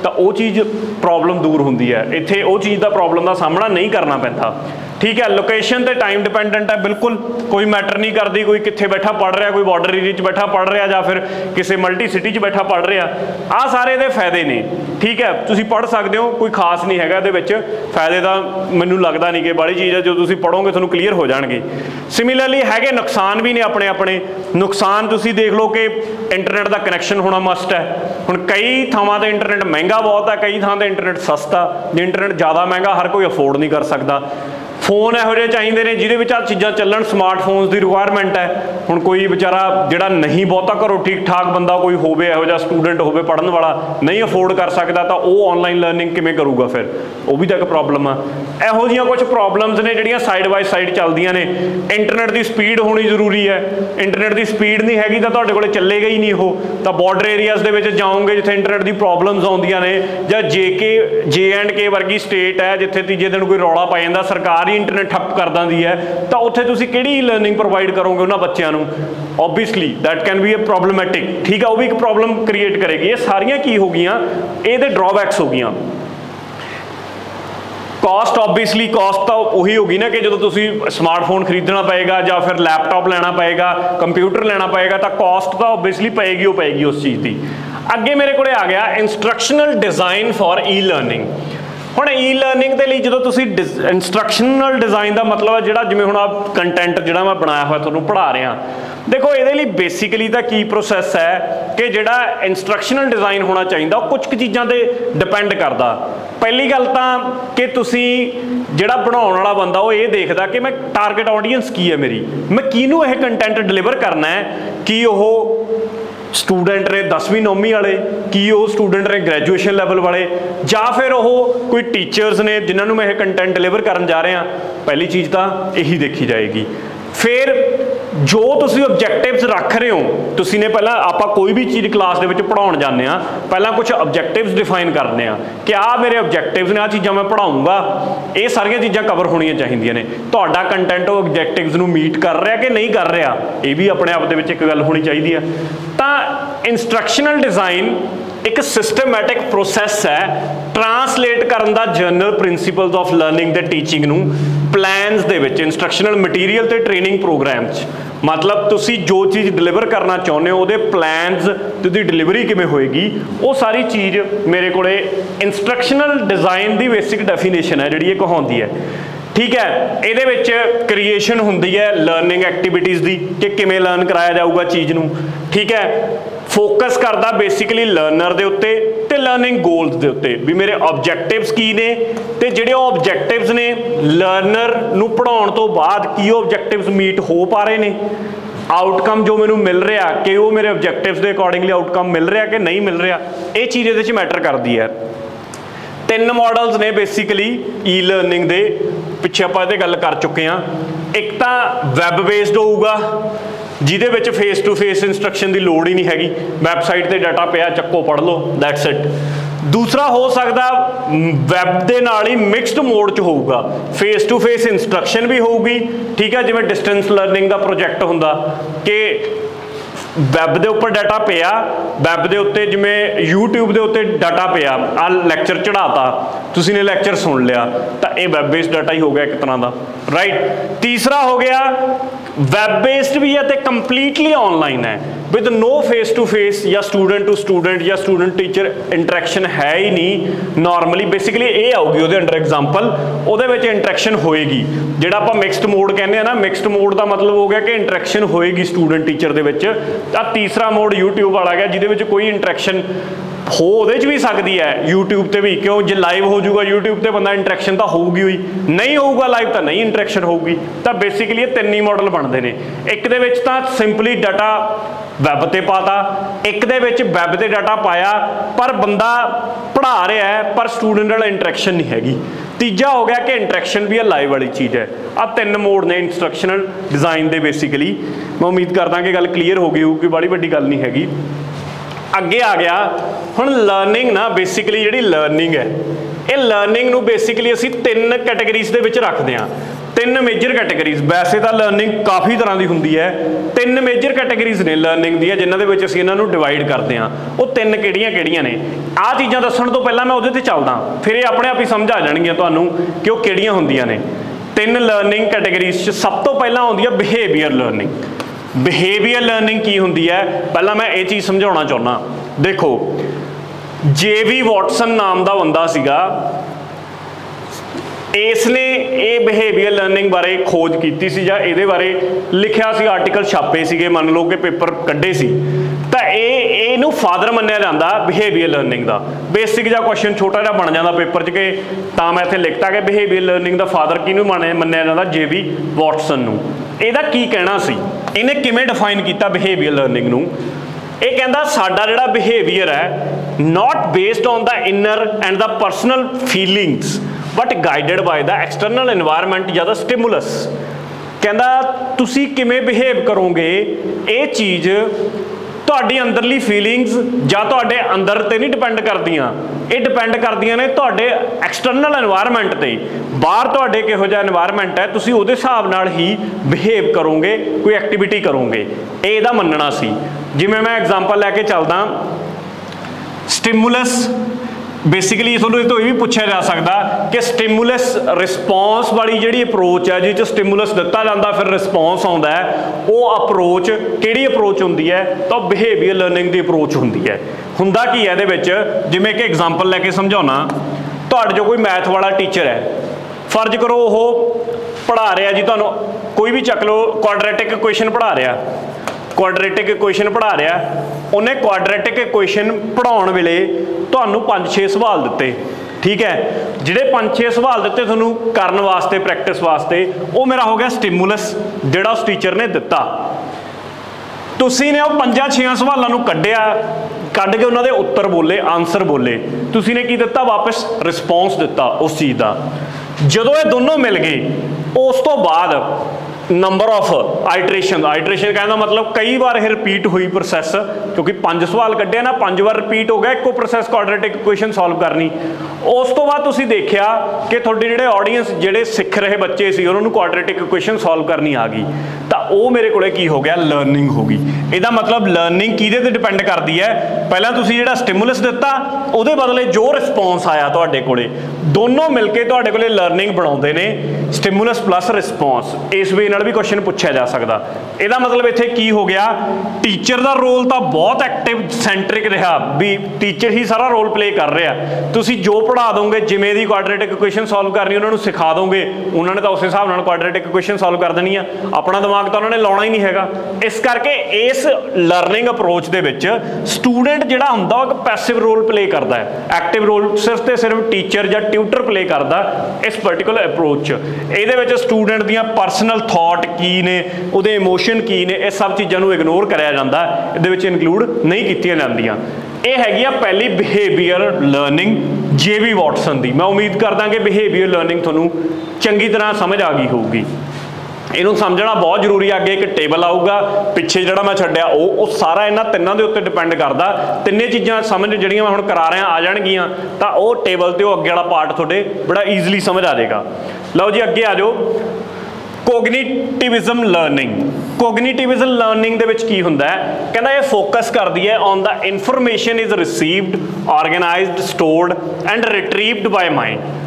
तो वो चीज़ प्रॉब्लम दूर होंदी है। इत्थे वो चीज़ का प्रॉब्लम का सामना नहीं करना पैंदा, ठीक है। लोकेशन ते टाइम डिपेंडेंट है, बिल्कुल कोई मैटर नहीं करती, कोई कित्थे बैठा पढ़ रहा, कोई बॉर्डर एरिया च बैठा पढ़ रहा, या फिर किसी मल्टी सिटी च बैठा पढ़ रहा। आ सारे दे फायदे ने, ठीक है। तुसीं पढ़ सकते हो, कोई खास नहीं हैगा इहदे विच। फायदे तां मैनूं लगदा नहीं कि बड़ी चीज़ है, जो तुसीं पढ़ोगे तुहानूं क्लीयर हो जाणगे। सिमिलरली हैगे नुकसान भी ने अपने अपने। नुकसान तुसीं देख लो कि इंटरनेट का कनैक्शन होना मस्ट है। हुण कई थावां ते इंटरनेट महंगा बहुत है, कई थां ते इंटरनेट सस्ता। जे इंटरनेट ज़्यादा महंगा हर कोई अफोर्ड नहीं कर सकता। फोन इहो जिहे चाहिए ने जिहदे विच आ चीज़ां चलन, स्मार्टफोन्स की रिक्वायरमेंट है। हुण कोई बेचारा जिहड़ा नहीं बहुता घरों ठीक ठाक बंदा कोई होवे, इहो जिहा स्टूडेंट होवे पढ़न वाला, नहीं अफोर्ड कर सकता, तो वो ऑनलाइन लर्निंग किवें करूगा, फिर वो भी तो एक प्रॉब्लम आ। इहो जिहियां कुछ प्रॉब्लम्स ने जिहड़ियां साइड बाय साइड चलदियां ने। इंटरनेट की स्पीड होनी जरूरी है, इंटरनेट की स्पीड नहीं हैगी तो तुहाडे कोले चलेगा ही नहीं हो। तो बॉर्डर एरियाज़ दे विच जाओगे जिथे इंटरनेट की प्रॉब्लम्स आउंदियां ने, जां JK वर्गी स्टेट है जिथे तीजे दिन कोई रौला पै जांदा, सरकार ही इंटरनेट ठप कर दिंदी है, तो उत्थे तुसीं किहड़ी लर्निंग प्रोवाइड करोगे उन्हां बच्चों नूं? Obviously that can be A problematic, ठीक है, वो भी एक प्रॉब्लम क्रिएट करेगी। ये सारियां की हो गईयां, इहदे ड्रॉबैक्स हो गईयां। कॉस्ट, ऑबवियसली कॉस्ट तो उही होगी ना कि जो तुसी स्मार्टफोन खरीदना पएगा या फिर लैपटॉप लेना पएगा, कंप्यूटर लेना पएगा, तो कॉस्ट तो ऑबवियसली पएगी वो पएगी उस चीज़ की। अगे मेरे को आ गया instructional design for e learning. हुण ई लर्निंग के लिए जो तुसी इंस्ट्रक्शनल डिज़ाइन का मतलब है जिहड़ा जिवें हुण आप कंटेंट जिहड़ा मैं बनाया हुआ तुहानूं पढ़ा रहा, देखो ये लिए बेसिकली तो की प्रोसैस है कि जिहड़ा इंस्ट्रक्शनल डिज़ाइन होना चाहिए कुछ चीज़ों पर डिपेंड करता। पहली गल तां कि तुसी जिहड़ा बनाउण वाला बंदा वो ये देखदा कि मैं टारगेट ऑडियंस की है मेरी, मैं किहनूं यह कंटेंट डिलीवर करना है, कि वो स्टूडेंट ने 10वीं 9वीं वाले, कि वो स्टूडेंट ने ग्रैजुएशन लैवल वाले, या फिर वो कोई टीचर्स ने जिन्होंने मैं कंटेंट डिलीवर करन जा रहा। पहली चीज़ तो यही देखी जाएगी। फिर जो तुसी ऑब्जेक्टिव्स रख रहे हो, तुसी ने पहला आप कोई भी चीज़ क्लास के पढ़ाउण जाने पहला कुछ ऑब्जेक्टिव्स डिफाइन करने कि आ मेरे ऑब्जेक्टिव्स ने, आ चीज़ां मैं पढ़ाऊँगा, ये सारियां चीज़ां कवर होनियां चाहिए ने। तुहाडा कंटेंट ऑब्जेक्टिव्स नूं मीट कर रहा कि नहीं कर रहा, ये भी अपने आप दे विच एक गल होनी चाहिए है। तो इंस्ट्रक्शनल डिज़ाइन एक सिस्टमैटिक प्रोसैस है ट्रांसलेट करन दा जनरल प्रिंसीपल्स ऑफ लर्निंग ते टीचिंग नूं प्लैनस दे विच, इंस्ट्रक्शनल मटीरियल ते ट्रेनिंग प्रोग्राम्स। मतलब तुसी जो चीज़ डिलीवर करना चाहुंदे हो उहदे प्लैनस ते उहदी डिलीवरी किवें होएगी, वो सारी चीज़ मेरे कोले instructional design the basic definition है जिहड़ी कहाउंदी है, ठीक है। इहदे विच क्रिएशन हुंदी है लर्निंग एक्टिविटीज़ दी कि किवें लर्न कराया जाऊगा चीज़ नूं, ठीक है। फोकस करता बेसिकली लर्नर दे उत्ते ते लर्निंग गोल्स दे उत्ते भी मेरे ऑब्जेक्टिव्स की ने, ते जिहड़े ऑब्जेक्टिव्स ने लर्नर नूं पढ़ाउण तो बाद की ऑब्जेक्टिव्स मीट हो पा रहे ने, आउटकम जो मैनूं मिल रहा कि वो मेरे ऑब्जेक्टिव्स के अकॉर्डिंगली आउटकम मिल रहा कि नहीं मिल रहा, ये चीज़ इहदे च मैटर करती है। 3 मॉडल्स ने बेसिकली ई लर्निंग दे, पिछे आपां इहदे गल कर चुके हैं। एक तो वैब बेस्ड होऊगा जिहदे विच फेस टू फेस इंस्ट्रक्शन की लोड़ ही नहीं हैगी, वैबसाइट ते डाटा पिया चक्को पढ़ लो, दैट्स इट। दूसरा हो सकता वैब के नाल ही मिक्सड मोड च होगा, फेस टू फेस इंस्ट्रक्शन भी होगी, ठीक है, जिवें डिस्टेंस लर्निंग का प्रोजैक्ट हुंदा कि वैब के उपर डाटा पिया, वैब के उत्ते जिवें यूट्यूब के उत्ते डाटा पिया, आ लैक्चर चढ़ाता, तुसीं ने लैक्चर सुन लिया, तो ये वैब बेस्ड डाटा ही हो गया एक तरह का, राइट। तीसरा हो गया वैब बेस्ड भी है तो कंप्लीटली ऑनलाइन है, with no face to face या स्टूडेंट टू स्टूडेंट या स्टूडेंट टीचर इंटरैक्शन है ही नहीं। नॉर्मली बेसिकली ये आऊगी वो अंडर एग्जाम्पल, वो इंटरैक्शन होएगी, जिहड़ा आपां मिक्सड मोड कहने हैं ना, मिक्सड मोड का मतलब हो गया कि इंटरैक्शन होएगी स्टूडेंट टीचर दे विच। तीसरा मोड यूट्यूब वाला गया जिहदे विच कोई इंटरैक्शन हो भी सकती है, यूट्यूब पर भी, क्यों जो लाइव हो जाऊगा यूट्यूब पर बंदा इंटरैक्शन तो होगी ही, नहीं होगा लाइव तो नहीं इंटरैक्शन होगी। तो बेसिकली ये तीन ही मॉडल बनते हैं, एक दे विच तां सिंपली डाटा वैब ते पाता, एक दे विच वैब ते डाटा पाया पर बंदा पढ़ा रहा है पर स्टूडेंट वाला इंटरैक्शन नहीं हैगी। तीजा हो गया कि इंटरैक्शन भी है, लाइव वाली चीज़ है। आ तीन मोड ने इंस्ट्रक्शनल डिज़ाइन के बेसिकली। मैं उम्मीद करदा कि गल क्लीयर हो गई होगी, बड़ी वड्डी गल नहीं हैगी। अगे आ गया हुण लर्निंग ना, बेसिकली जिहड़ी लर्निंग है, ये लर्निंग नूं बेसिकली असीं तीन कैटेगरीज़ दे विच रखदे हां, तीन मेजर कैटेगरीज़। वैसे तो लर्निंग काफ़ी तरह की होंदी है, तीन मेजर कैटेगरीज़ ने लर्निंग दी, जिन्हां दे विच असीं इन्हां नूं डिवाइड करते हैं। वो तीन किहड़ियां ने, आह चीज़ां दस्सण तो पहलां मैं उहदे ते चलदा, फिर ये अपने आप ही समझ आ जाणगीਆਂ तुहानूं कि वो किहड़ियां हुंदियां ने। तीन लर्निंग कैटेगरीज़ च सब तो पहलां आउंदी है बिहेवियर लर्निंग। बिहेवियर लर्निंग की होंदी है, पहला मैं ये चीज़ समझाउणा चाहुंदा। देखो जे.वी. वॉटसन नाम का बंदा सीगा, इसने ये बिहेवियर लर्निंग बारे खोज की सी, जां इहदे बारे लिखिया सी, आर्टिकल छापे सीगे, मान लो कि पेपर कड्ढे सी, तो ये फादर मन्निया जाता बिहेवियर लर्निंग का। बेसिक जा क्वेश्चन छोटा जिहा बन जाता पेपर च, कि तां मैं इत्थे लिखता कि बिहेवियर लर्निंग का फादर किहनूं मन्निया जाता, जे.वी. वॉटसन नूं। इहदा की कहना सी, इन्हें किवें डिफाइन किया बिहेवियर लर्निंग नूं। ये कहता साडा जिहड़ा बिहेवियर है not based on the inner and the personal feelings but guided by the external environment या द स्टिमुलस। कहता तुसी किवें बिहेव करोगे, ये चीज़ तुहाडी अंदरली फीलिंग्स जां तुहाडे अंदर ते नहीं डिपेंड करदियां, ये डिपेंड करदियां ने तुहाडे एक्सटर्नल एनवायरनमेंट ते। बाहर तुहाडे किहो जिहा एनवायरनमेंट है, तुसी उहदे हिसाब नाल ही बिहेव करोगे, कोई एक्टिविटी करोगे, ये इहदा मन्नना सी। जिवें मैं एग्जाम्पल लैके चलदा, स्टिमुलस बेसिकली थोड़ा तो ये भी पूछा जा सकता कि स्टिमुलस रिस्पॉन्स वाली जी अप्रोच है, जिस स्टिमुलस दिता जाता फिर रिस्पॉन्स आता है, वो अप्रोच कि अप्रोच होंगी है, तो बिहेवियर लर्निंग की अप्रोच होंगी है। हुंदा की है ये, जिमें कि एग्जाम्पल लैके समझाना, तुहाडे जो कोई मैथ वाला टीचर है, फर्ज करो वो पढ़ा रहा जी, तुहानूं कोई भी चक लो, क्वाड्रेटिक इक्वेशन पढ़ा रहा, क्वाड्रेटिक इक्वेशन पढ़ा रहा, उन्हें क्वाड्रेटिक इक्वेशन पढ़ाउण वेले तुहानूं 5-6 सवाल दिते, ठीक है, जिहड़े 5-6 सवाल दिते तुहानूं करन वास्ते, प्रैक्टिस वास्ते, वो मेरा हो गया स्टिमुलस जिहड़ा उस टीचर ने दिता। तुसीं ने 5-6 सवालों नूं कड्ढिया, कढ़ के उन्होंने उत्तर बोले, आंसर बोले, तुसीं ने की दिता, वापस रिस्पॉन्स दिता उस चीज़ का। जदों ये दोनों मिल गए, उस तो बाद नंबर ऑफ आइट्रेशन कहने का मतलब कई बार यह रिपीट हुई प्रोसैस, क्योंकि 5 सवाल कड्ढे ना, 5 बार रिपीट हो गया एको प्रोसैस क्वाड्रेटिक इक्वेशन सॉल्व करनी। उस तो बाद तुसीं देखिया कि तुहाडे जिहड़े ऑडियंस जिहड़े सीख रहे बच्चे सी, उन्होंने क्वाड्रेटिक इक्वेशन सॉल्व करनी आ गई, तो वो मेरे को की हो गया, लर्निंग हो गई। इसका मतलब लर्निंग किहदे ते डिपेंड करती है, पहला तुसीं जिहड़ा स्टिमुलस दिता, उहदे बदले जो रिस्पॉन्स आया तुहाडे कोले, दोनों मिलके तुहाडे कोले लर्निंग बनाउंदे ने, स्टिमुलस प्लस रिस्पॉन्स। इस वे भी क्वेश्चन पूछा जा सकता। यदा मतलब इत्थे की हो गया, टीचर का रोल तो बहुत एक्टिव सेंट्रिक रहा, भी टीचर ही सारा रोल प्ले कर रहा। तुसी जो पढ़ा दोगे, जिमें दी क्वाड्रेटिक इक्वेशन सॉल्व करनी उन्होंने सिखा दोगे, उन्होंने तो उस हिसाब नाल क्वाड्रेटिक इक्वेशन सॉल्व कर देनी है, अपना दिमाग तो उन्होंने लाउणा ही नहीं हैगा। इस करके इस learning approach they which student जिहड़ा हुंदा वो पैसिव रोल प्ले करता है, एक्टिव रोल सिर्फ तो सिर्फ टीचर या ट्यूटर प्ले करता इस पर्टिकुलर अप्रोच। ये स्टूडेंट दियां पर्सनल थॉट की ने, उहदे इमोशन की ने, इस सब चीज़ों इग्नोर कराया जाता, ये इनकलूड नहीं कीतियां जांदियां। ये हैगी आ पहली बिहेवियर लर्निंग जे.वी. वॉटसन की। मैं उम्मीद करदा कि बिहेवियर लर्निंग तुहानूं चंगी तरह समझ आ गई होगी। ਇਹਨੂੰ ਸਮਝਣਾ ਬਹੁਤ ਜ਼ਰੂਰੀ। ਅੱਗੇ ਇੱਕ ਟੇਬਲ ਆਊਗਾ, ਪਿੱਛੇ ਜਿਹੜਾ ਮੈਂ ਛੱਡਿਆ ਉਹ ਸਾਰਾ ਇਹਨਾਂ ਤਿੰਨਾਂ ਦੇ ਉੱਤੇ ਡਿਪੈਂਡ ਕਰਦਾ। ਤਿੰਨੇ ਚੀਜ਼ਾਂ ਸਮਝ ਜਿਹੜੀਆਂ ਮੈਂ ਹੁਣ ਕਰਾ ਰਿਹਾ ਆ ਜਾਣਗੀਆਂ ਤਾਂ ਉਹ ਟੇਬਲ ਤੇ ਉਹ ਅੱਗੇ ਵਾਲਾ ਪਾਰਟ ਤੁਹਾਡੇ ਬੜਾ ਈਜ਼ੀਲੀ ਸਮਝ ਆ ਜਾਏਗਾ। ਲਓ ਜੀ ਅੱਗੇ ਆ ਜਾਓ। ਕੋਗਨੀਟਿਵਿਜ਼ਮ ਲਰਨਿੰਗ। ਕੋਗਨੀਟਿਵਿਜ਼ਮ ਲਰਨਿੰਗ ਦੇ ਵਿੱਚ ਕੀ ਹੁੰਦਾ ਹੈ? ਕਹਿੰਦਾ ਇਹ ਫੋਕਸ ਕਰਦੀ ਹੈ on the information is received, organised, stored and retrieved by mind.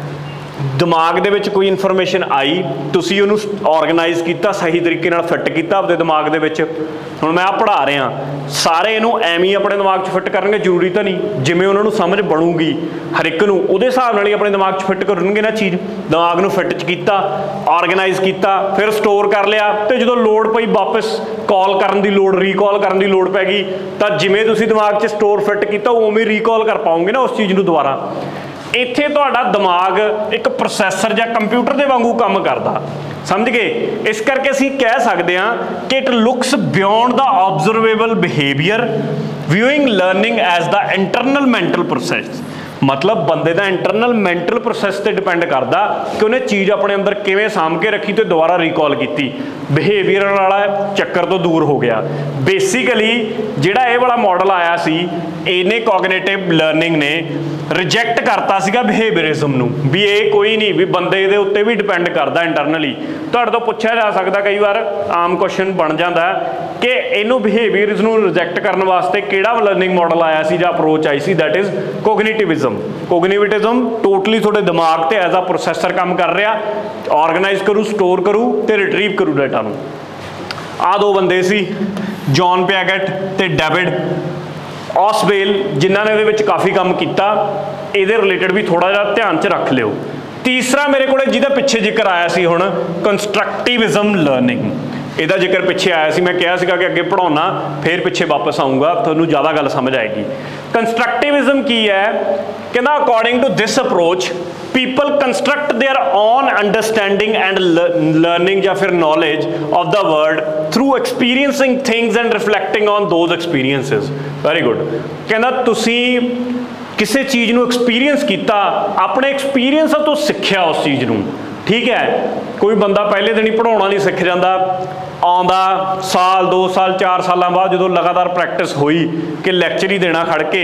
ਦਿਮਾਗ ਦੇ ਵਿੱਚ ਕੋਈ ਇਨਫੋਰਮੇਸ਼ਨ ਆਈ, ਤੁਸੀਂ ਉਹਨੂੰ ਆਰਗੇਨਾਈਜ਼ ਕੀਤਾ, ਸਹੀ ਤਰੀਕੇ ਨਾਲ ਫਿੱਟ ਕੀਤਾ ਆਪਣੇ ਦਿਮਾਗ ਦੇ ਵਿੱਚ। ਹੁਣ ਮੈਂ ਆ ਪੜ੍ਹਾ ਰਿਹਾ, ਸਾਰੇ ਇਹਨੂੰ ਐਵੇਂ ਹੀ ਆਪਣੇ ਦਿਮਾਗ 'ਚ ਫਿੱਟ ਕਰਨਗੇ ਜ਼ਰੂਰੀ ਤਾਂ ਨਹੀਂ। ਜਿਵੇਂ ਉਹਨਾਂ ਨੂੰ ਸਮਝ ਬਣੂਗੀ ਹਰ ਇੱਕ ਨੂੰ, ਉਹਦੇ ਹਿਸਾਬ ਨਾਲ ਹੀ ਆਪਣੇ ਦਿਮਾਗ 'ਚ ਫਿੱਟ ਕਰਨਗੇ ਨਾ ਚੀਜ਼। ਦਿਮਾਗ ਨੂੰ ਫਿੱਟ 'ਚ ਕੀਤਾ, ਆਰਗੇਨਾਈਜ਼ ਕੀਤਾ, ਫਿਰ ਸਟੋਰ ਕਰ ਲਿਆ, ਤੇ ਜਦੋਂ ਲੋੜ ਪਈ ਵਾਪਸ ਕਾਲ ਕਰਨ ਦੀ ਲੋੜ, ਰੀਕਾਲ ਕਰਨ ਦੀ ਲੋੜ ਪੈ ਗਈ, ਤਾਂ ਜਿਵੇਂ ਤੁਸੀਂ ਦਿਮਾਗ 'ਚ ਸਟੋਰ ਫਿੱਟ ਕੀਤਾ ਉਵੇਂ ਰੀਕਾਲ ਕਰ ਪਾਓਗੇ ਨਾ ਉਸ ਚੀਜ਼ ਨੂੰ ਦੁਬਾਰਾ। ਇੱਥੇ ਤੁਹਾਡਾ ਦਿਮਾਗ ਇੱਕ ਪ੍ਰੋਸੈਸਰ ਜਾਂ ਕੰਪਿਊਟਰ ਦੇ ਵਾਂਗੂ ਕੰਮ ਕਰਦਾ, ਸਮਝ ਗਏ? ਇਸ ਕਰਕੇ ਅਸੀਂ ਕਹਿ ਸਕਦੇ ਹਾਂ ਕਿ it looks beyond the observable behaviour, viewing learning as the internal mental process. मतलब बंदे का इंटरनल मैंटल प्रोसैस से डिपेंड करता कि उन्हें चीज़ अपने अंदर किवें साम के रखी तो दोबारा रिकॉल की। बिहेवियर वाला चक्कर तो दूर हो गया। बेसिकली जिहड़ा ये वाला मॉडल आया सी, इन्हें कॉग्निटिव लर्निंग ने रिजैक्ट करता सीगा बिहेवियरिज्म नूं, भी ये कोई नहीं, भी बंदे दे उत्ते भी डिपेंड करता इंटरनली। तुहाडे तो पूछा जा सकता कई बार, आम क्वेश्चन बन जाता कि इनू बिहेवियरिज्म नूं रिजैक्ट करने वास्ते किहड़ा लर्निंग मॉडल आया सी जां अप्रोच आई सी, that is cognitivism. Cognitivism totally थोड़े दिमाग ते एज आ प्रोसैसर काम कर रहा, ऑर्गेनाइज करूँ, स्टोर करूँ ते रिट्रीव करूँ डाटा नूं। आ दो बंदे सी, जॉन पियागेट ते डेविड ऑसवेल, जिन्होंने इहदे विच काफ़ी काम किया। इहदे रिलेटेड भी थोड़ा जिहा ध्यान च रख लिओ। तीसरा मेरे को जिहदा पिछे जिक्र आया सी हुण, कंस्ट्रक्टिविज्म लर्निंग। ਇਹਦਾ ਜ਼ਿਕਰ ਪਿੱਛੇ ਆਇਆ ਸੀ, ਮੈਂ ਕਿਹਾ ਸੀਗਾ ਕਿ ਅੱਗੇ ਪੜਾਉਣਾ ਫਿਰ ਪਿੱਛੇ ਵਾਪਸ ਆਊਂਗਾ, ਤੁਹਾਨੂੰ ਜ਼ਿਆਦਾ ਗੱਲ ਸਮਝ ਆਏਗੀ। ਕੰਸਟਰਕਟਿਵਿਜ਼ਮ ਕੀ ਹੈ? ਕਹਿੰਦਾ according to this approach people construct their own understanding and learning ਜਾਂ ਫਿਰ knowledge of the world through experiencing things and reflecting on those experiences. Very good। ਕਹਿੰਦਾ ਤੁਸੀਂ ਕਿਸੇ ਚੀਜ਼ ਨੂੰ ਐਕਸਪੀਰੀਅੰਸ ਕੀਤਾ, ਆਪਣੇ ਐਕਸਪੀਰੀਅੰਸ ਤੋਂ ਸਿੱਖਿਆ ਉਸ ਚੀਜ਼ ਨੂੰ, ठीक है? कोई बंदा पहले दिन ही पढ़ाना नहीं सीख जाता, आंदा साल 2 साल 4 साल बाद जो लगातार प्रैक्टिस हुई कि लैक्चर ही देना खड़ के,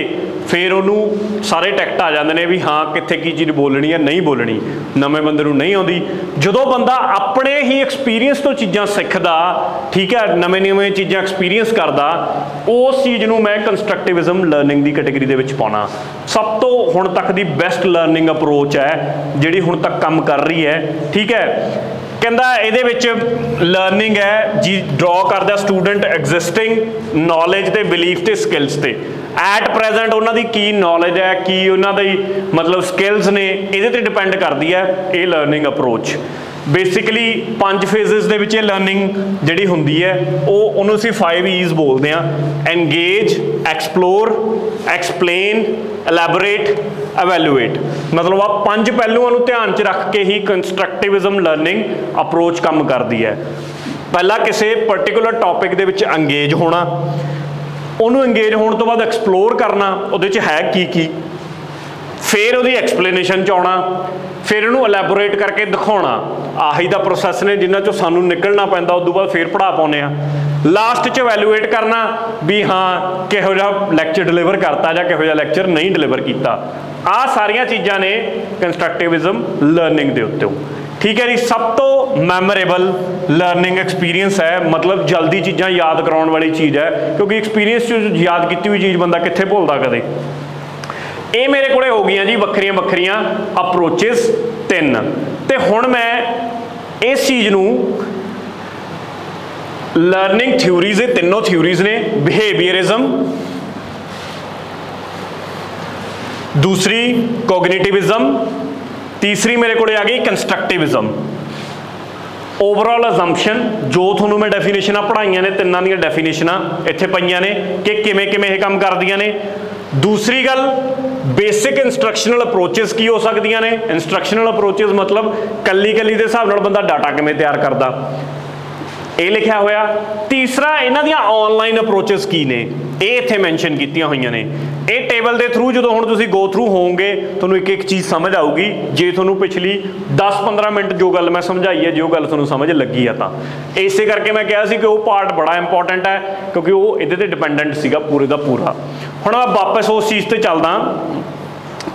फिर उन्होंने सारे टैक्ट आ जाते हैं भी हाँ कित्थे की चीज़ बोलनी है, नहीं बोलनी, नवे बंदे नूं नहीं आती। जो बंदा अपने ही एक्सपीरियंस तो चीज़ां सीखदा, ठीक है, नवे नवे चीज़ां एक्सपीरियंस करदा, उस चीज़ नूं मैं कंस्ट्रक्टिविज्म लर्निंग की कैटेगरी दे विच पाउणा। सब तो हुण तक दी बेस्ट लर्निंग अप्रोच है जिहड़ी हुण तक काम कर रही है, ठीक है। कहता ये लर्निंग है जी ड्रॉ करता स्टूडेंट एग्जिस्टिंग नॉलेज ते बिलीफ ते स्किल्स ते एट प्रेजेंट उन्होंने की नॉलेज है, की उन्होंने मतलब स्किल्स ने, ये डिपेंड करती है ये लर्निंग अप्रोच। बेसिकली 5 फेजिज दे विच लर्निंग जिहड़ी हुंदी है उन्होंने असीं 5 E's बोलते हैं। Engage, explore, explain, elaborate, एवैल्यूएट। मतलब आप 5 पहलुओं को ध्यान च रख के ही कंस्ट्रक्टिविज्म लर्निंग अप्रोच काम करती है। पहला किसी पर्टिकुलर टॉपिक दे विच एंगेज होना, उन्होंने एंगेज होने तो बाद एक्सप्लोर करना उहदे च है की, फिर उहदी एक्सप्लेनेशन च आउणा, फिर इहनूं एलैबोरेट करके दिखाउणा। आही दा प्रोसैस ने जिन्हां चों सानूं निकलना पैंदा, उस तो बाद फिर पढ़ा पाउने आ। लास्ट च एवैल्यूएट करना भी हाँ किहो जिहा लैक्चर डिलीवर करता जां किहो जिहा लैक्चर नहीं डिलीवर किया। आ सारियां चीज़ां ने कंस्ट्रक्टिविज्म लर्निंग दे उत्ते, ठीक है जी। सब तो मैमोरेबल लर्निंग एक्सपीरियंस है, मतलब जल्दी चीज़ां याद कराउण वाली चीज़ है, क्योंकि एक्सपीरियंस याद की हुई चीज़ बंदा कित्थे भुलदा कदे। ये मेरे को हो गई जी वक्रियां वक्रियां अप्रोचेस 3। तो हुण मैं इस चीज़ नूं लर्निंग थ्योरीज, तीनों थ्योरीज ने, बिहेवियरिज्म, दूसरी कोग्निटिविज्म, तीसरी मेरे को आ गई कंस्ट्रक्टिविज्म। ओवरऑल असम्पशन जो थोनों मैं डेफिनेशन पढ़ाइया ने, तिन्नां दी डेफिनेशन इत्थे पईयां ने कि किवें किवें ये काम करदियां ने। दूसरी गल बेसिक इंस्ट्रक्शनल अप्रोचेस की हो सकदियां ने। इंस्ट्रक्शनल अप्रोचेस मतलब कली कली के हिसाब नाल बंदा डाटा किवें तैयार करदा, ये लिखा होया। तीसरा इन्हां दियां ऑनलाइन अप्रोचेस की ने, ये इत्थे मैंशन कीतियां होईयां ने। ਇਹ ਟੇਬਲ ਦੇ ਥਰੂ ਜਦੋਂ ਹੁਣ ਤੁਸੀਂ ਗੋ ਥਰੂ ਹੋਵੋਗੇ ਤੁਹਾਨੂੰ ਇੱਕ ਇੱਕ ਚੀਜ਼ ਸਮਝ ਆਊਗੀ ਜੇ ਤੁਹਾਨੂੰ ਪਿਛਲੀ 10-15 ਮਿੰਟ ਜੋ ਗੱਲ ਮੈਂ ਸਮਝਾਈ ਹੈ, ਜੋ ਗੱਲ ਤੁਹਾਨੂੰ ਸਮਝ ਲੱਗੀ ਆ ਤਾਂ ਇਸੇ ਕਰਕੇ ਮੈਂ ਕਿਹਾ ਸੀ ਕਿ ਉਹ ਪਾਰਟ ਬੜਾ ਇੰਪੋਰਟੈਂਟ ਹੈ ਕਿਉਂਕਿ ਉਹ ਇਹਦੇ ਤੇ ਡਿਪੈਂਡੈਂਟ ਸੀਗਾ ਪੂਰੇ ਦਾ ਪੂਰਾ। ਹੁਣ ਮੈਂ ਵਾਪਸ ਉਸ ਚੀਜ਼ ਤੇ ਚੱਲਦਾ,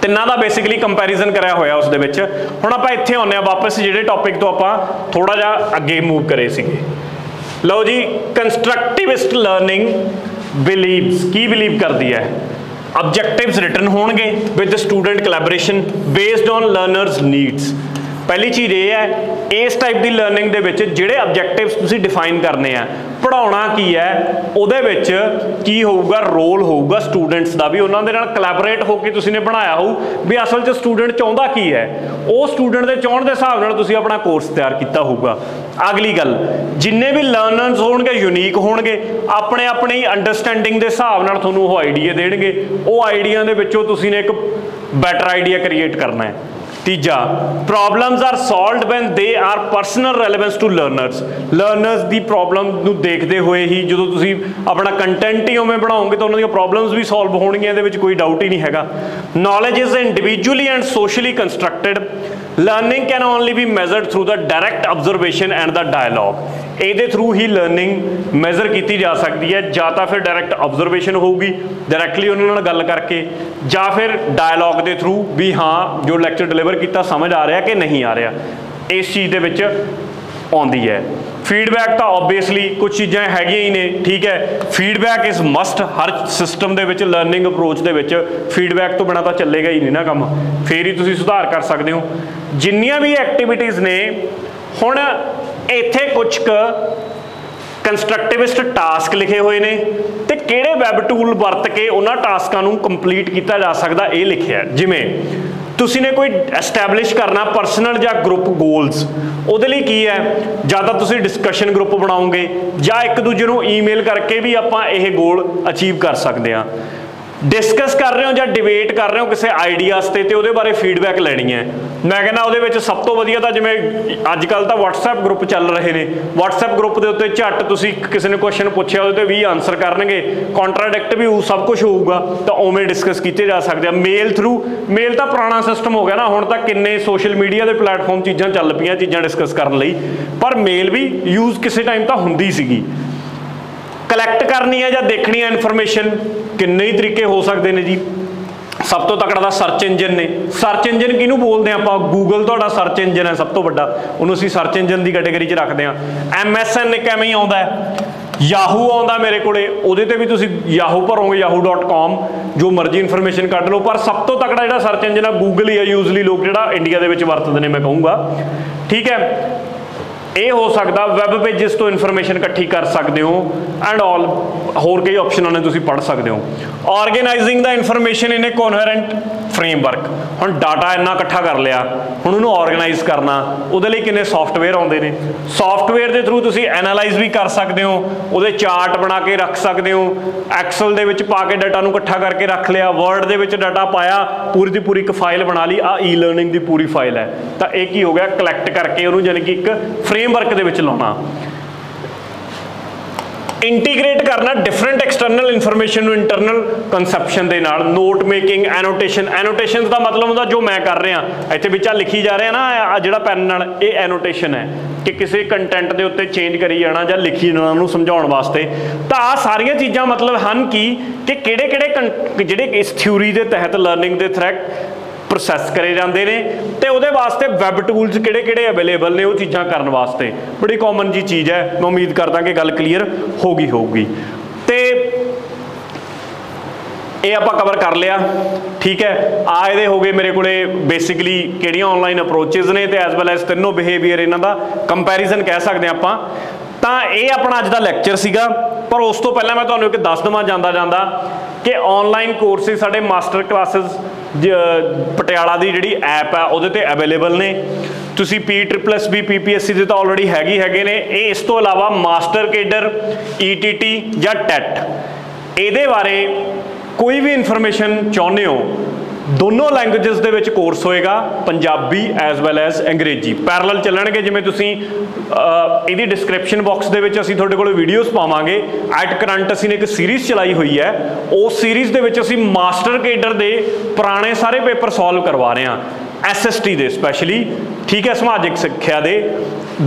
ਤਿੰਨਾਂ ਦਾ ਬੇਸਿਕਲੀ ਕੰਪੈਰੀਜ਼ਨ ਕਰਿਆ ਹੋਇਆ ਉਸ ਦੇ ਵਿੱਚ। ਹੁਣ ਆਪਾਂ ਇੱਥੇ ਆਉਂਦੇ ਹਾਂ ਵਾਪਸ ਜਿਹੜੇ ਟੌਪਿਕ ਤੋਂ ਆਪਾਂ ਥੋੜਾ ਜਿਹਾ ਅੱਗੇ ਮੂਵ ਕਰੇ ਸੀਗੇ। ਲਓ ਜੀ, ਕੰਸਟਰਕਟਿਵਿਸਟ ਲਰਨਿੰਗ ਬਿਲੀਵਸ, ਕੀ ਬਿਲੀਵ ਕਰਦੀ ਹੈ? ऑब्जेक्टिव्स रिटन होंगे with student collaboration based on learners needs. पहली चीज़ ये है, इस टाइप की लर्निंग दे विच जिहड़े ऑब्जेक्टिव्स तुसीं डिफाइन करने हैं, पढ़ाउणा की है उहदे विच की होऊगा, रोल होऊगा स्टूडेंट्स का भी, उन्हां दे नाल कोलैबोरेट होकर तुसीं ने बनाया हो भी असल च स्टूडेंट चाहुंदा की है, वो स्टूडेंट के चाहण के हिसाब नाल तुसीं अपना कोर्स तैयार किया होऊगा। अगली गल, जिन्ने भी लर्नर्स होणगे यूनीक होणगे, अपने अपनी अंडरस्टैंडिंग के हिसाब नाल तुहानूं वो आइडिया देणगे, वो आइडिया दे विचों तुसीं ने एक बैटर आइडिया क्रिएट करना है। तीजा, problems are solved when they are personal relevance to learners. Learners की प्रॉब्लम नूं देखते हुए ही जो तुसीं अपना कंटेंट ही उवें बनाओगे तो उन्हां दी प्रॉब्लम्स भी सॉल्व होणगीਆਂ, ਇਹਦੇ ਵਿੱਚ कोई डाउट ही नहीं हैगा। Knowledge is individually and socially constructed. Learning can only be measured through the direct observation and the dialogue. ਇਹਦੇ थ्रू ही लर्निंग मेजर की जा सकती है, ਜਾਂ ਤਾਂ ਫਿਰ डायरैक्ट ऑब्जरवेशन होगी डायरैक्टली उन्होंने नाल गल करके, ਜਾਂ फिर डायलॉग के थ्रू भी हाँ जो लैक्चर डिलीवर किया समझ आ रहा कि नहीं आ रहा, इस चीज़ दे विच आउंदी है। फीडबैक तो ऑबवियसली कुछ चीज़ां हैगियां ही ने, ठीक है, feedback is must. Her system they which learning approach they which feedback तो बिना तो चलेगा ही नहीं ना काम, फिर ही तुसीं सुधार कर सकते हो। जिन्नियां भी एक्टिविटीज़ ने, हुण इत्थे कुछ कंस्ट्रक्टिविस्ट टास्क लिखे हुए ने ते किहड़े वैब टूल वरत के उन्हां टास्कां नूं कंप्लीट किया जा सकदा, ये लिखिआ। जिवें तुसीं ने कोई एस्टैबलिश करना पर्सनल या ग्रुप गोल्स, ਉਹਦੇ ਲਈ ਕੀ ਹੈ, ਜਾਂ ਤਾਂ ਤੁਸੀਂ ਡਿਸਕਸ਼ਨ ਗਰੁੱਪ ਬਣਾਓਗੇ ਜਾਂ ਇੱਕ ਦੂਜੇ ਨੂੰ ਈਮੇਲ ਕਰਕੇ ਵੀ ਆਪਾਂ ਇਹ ਗੋਲ ਅਚੀਵ ਕਰ ਸਕਦੇ ਹਾਂ। डिस्कस कर रहे हो या डिबेट कर रहे हो किसी आइडियाज़ ते ते उहदे बारे फीडबैक लैनी है। मैं कहना उहदे विच सब तो वधिया तां जिवें अजकल तां WhatsApp ग्रुप चल रहे ने, WhatsApp ग्रुप के उत्ते झट तुसीं किसी ने क्वेश्चन पुछया उहदे ते 20 आंसर करनगे, कॉन्ट्राडिक्ट भी हो, सब कुछ होऊगा, तो उवें डिस्कस किए जा सकते हैं। मेल थ्रू, मेल तो पुराना सिस्टम हो गया ना, हुण तां किन्ने सोशल मीडिया के प्लेटफॉर्म चीज़ां चल पईआं चीज़ां डिस्कस करन लई, पर मेल भी यूज़ किसी टाइम तां हुंदी सीगी। कलैक्ट करनी है या देखनी है इन्फॉर्मेशन, किन्ने ही तरीके हो सकते हैं जी। सब तो तकड़ा सर्च इंजन ने, सर्च इंजन किनू बोलते हैं आप, गूगल तो सर्च इंजन है सब तो बड़ा, उन्होंने असीं सर्च इंजन की कैटेगरी च रखते हैं। MSN एक एवें ही आता है, याहू आता मेरे को, उहदे ते भी तुसीं याहू भरोगे yahoo.com, जो मर्जी इन्फॉर्मेशन कढ लो, पर सब तो तकड़ा जिहड़ा सर्च इंजन है गूगल ही है, यूजली लोग जिहड़ा इंडिया दे विच वरतदे ने, मैं कहूँगा, ठीक है। ये हो सकता वैब पेजिस तो इन्फॉर्मेशन इकट्ठी कर सकते हो एंड ऑल, होर कई ऑप्शन ने तुसीं पढ़ सकते हो। Organising the information in a coherent framework, हुण डाटा इन्ना इकट्ठा कर लिया, हुण उहनूं ऑर्गेनाइज करना, उहदे लई किन्ने सॉफ्टवेयर आउंदे ने, सॉफ्टवेयर के थ्रू तुसीं एनालाइज भी कर सकते हो, उहदे चार्ट बना के रख सकते हो, एक्सल दे विच पा के डाटा नूं इकट्ठा करके रख लिया, वर्ड दे विच डाटा पाया, पूरी दी पूरी एक फाइल बना ली, आ ई लर्निंग की पूरी फाइल है, तो एक ही हो गया कलैक्ट करके उहनूं यानी कि एक फ्रेमवर्क दे विच लाउणा। इंटीग्रेट करना different external information internal conception के नाल, नोट मेकिंग, एनोटेशन, एनोटेशन का मतलब होता जो मैं कर रहा इत्थे विच लिखी जा रहा ना, जिहड़ा पैन नाल ये एनोटेशन है कि किसी कंटेंट के उत्ते चेंज करी जाना या लिखी जाना उन्होंने समझाउण वास्ते। तो आ सारियां चीज़ां मतलब हन कि किहड़े जिहड़े इस थ्योरी के तहत लर्निंग के थ्रैक प्रोसैस करे जाते हैं, तो वो वास्ते वैब टूल्स किहड़े अवेलेबल ने वो चीज़ां करन वास्ते, बड़ी कॉमन जी चीज़ है। मैं उम्मीद करदा कि गल क्लीयर होगी। तो ये आप कवर कर लिया, ठीक है। आ ये हो गए मेरे को बेसिकली किहड़ियां ऑनलाइन अप्रोचेज ने, तो एज वैल एज तीनों बिहेवियर इन्हां दा कंपैरिजन कह सकते हैं आप। तो ये अपना अज का लैक्चर सीगा, पर उस तो पहले मैं तुहानूं एक दस देवां जांदा कि ऑनलाइन कोर्सिस साडे मास्टर क्लासिस पटियाला की जिहड़ी ऐप है उहदे ते अवेलेबल ने, तुसी PSSB PPSC ਦੇ ਤਾਂ ऑलरेडी हैगे ने। ये इस तो इलावा मास्टर केडर, ETT या TET, ਇਹਦੇ बारे कोई भी इन्फॉर्मेशन चाहुंदे हो दोनों लैंग्वेजेस ਦੇ ਵਿੱਚ ਕੋਰਸ ਹੋਏਗਾ, ਪੰਜਾਬੀ ਐਜ਼ ਵੈਲ ਐਜ਼ ਅੰਗਰੇਜ਼ੀ ਪੈਰਲਲ ਚੱਲਣਗੇ। ਜਿਵੇਂ ਤੁਸੀਂ ਇਹਦੀ ਡਿਸਕ੍ਰਿਪਸ਼ਨ ਬਾਕਸ ਦੇ ਵਿੱਚ ਅਸੀਂ ਤੁਹਾਡੇ ਕੋਲ ਵੀਡੀਓਜ਼ ਪਾਵਾਂਗੇ। ਐਟ ਕਰੰਟ ਅਸੀਂ ਨੇ ਇੱਕ ਸੀਰੀਜ਼ ਚਲਾਈ ਹੋਈ ਹੈ, ਉਸ ਸੀਰੀਜ਼ ਦੇ ਵਿੱਚ ਅਸੀਂ ਮਾਸਟਰ ਕੇਡਰ ਦੇ ਪੁਰਾਣੇ ਸਾਰੇ ਪੇਪਰ ਸੋਲਵ ਕਰਵਾ ਰਹੇ ਹਾਂ, SST ਦੇ ਸਪੈਸ਼ਲੀ, ਠੀਕ ਹੈ, ਸਮਾਜਿਕ ਸਿੱਖਿਆ ਦੇ।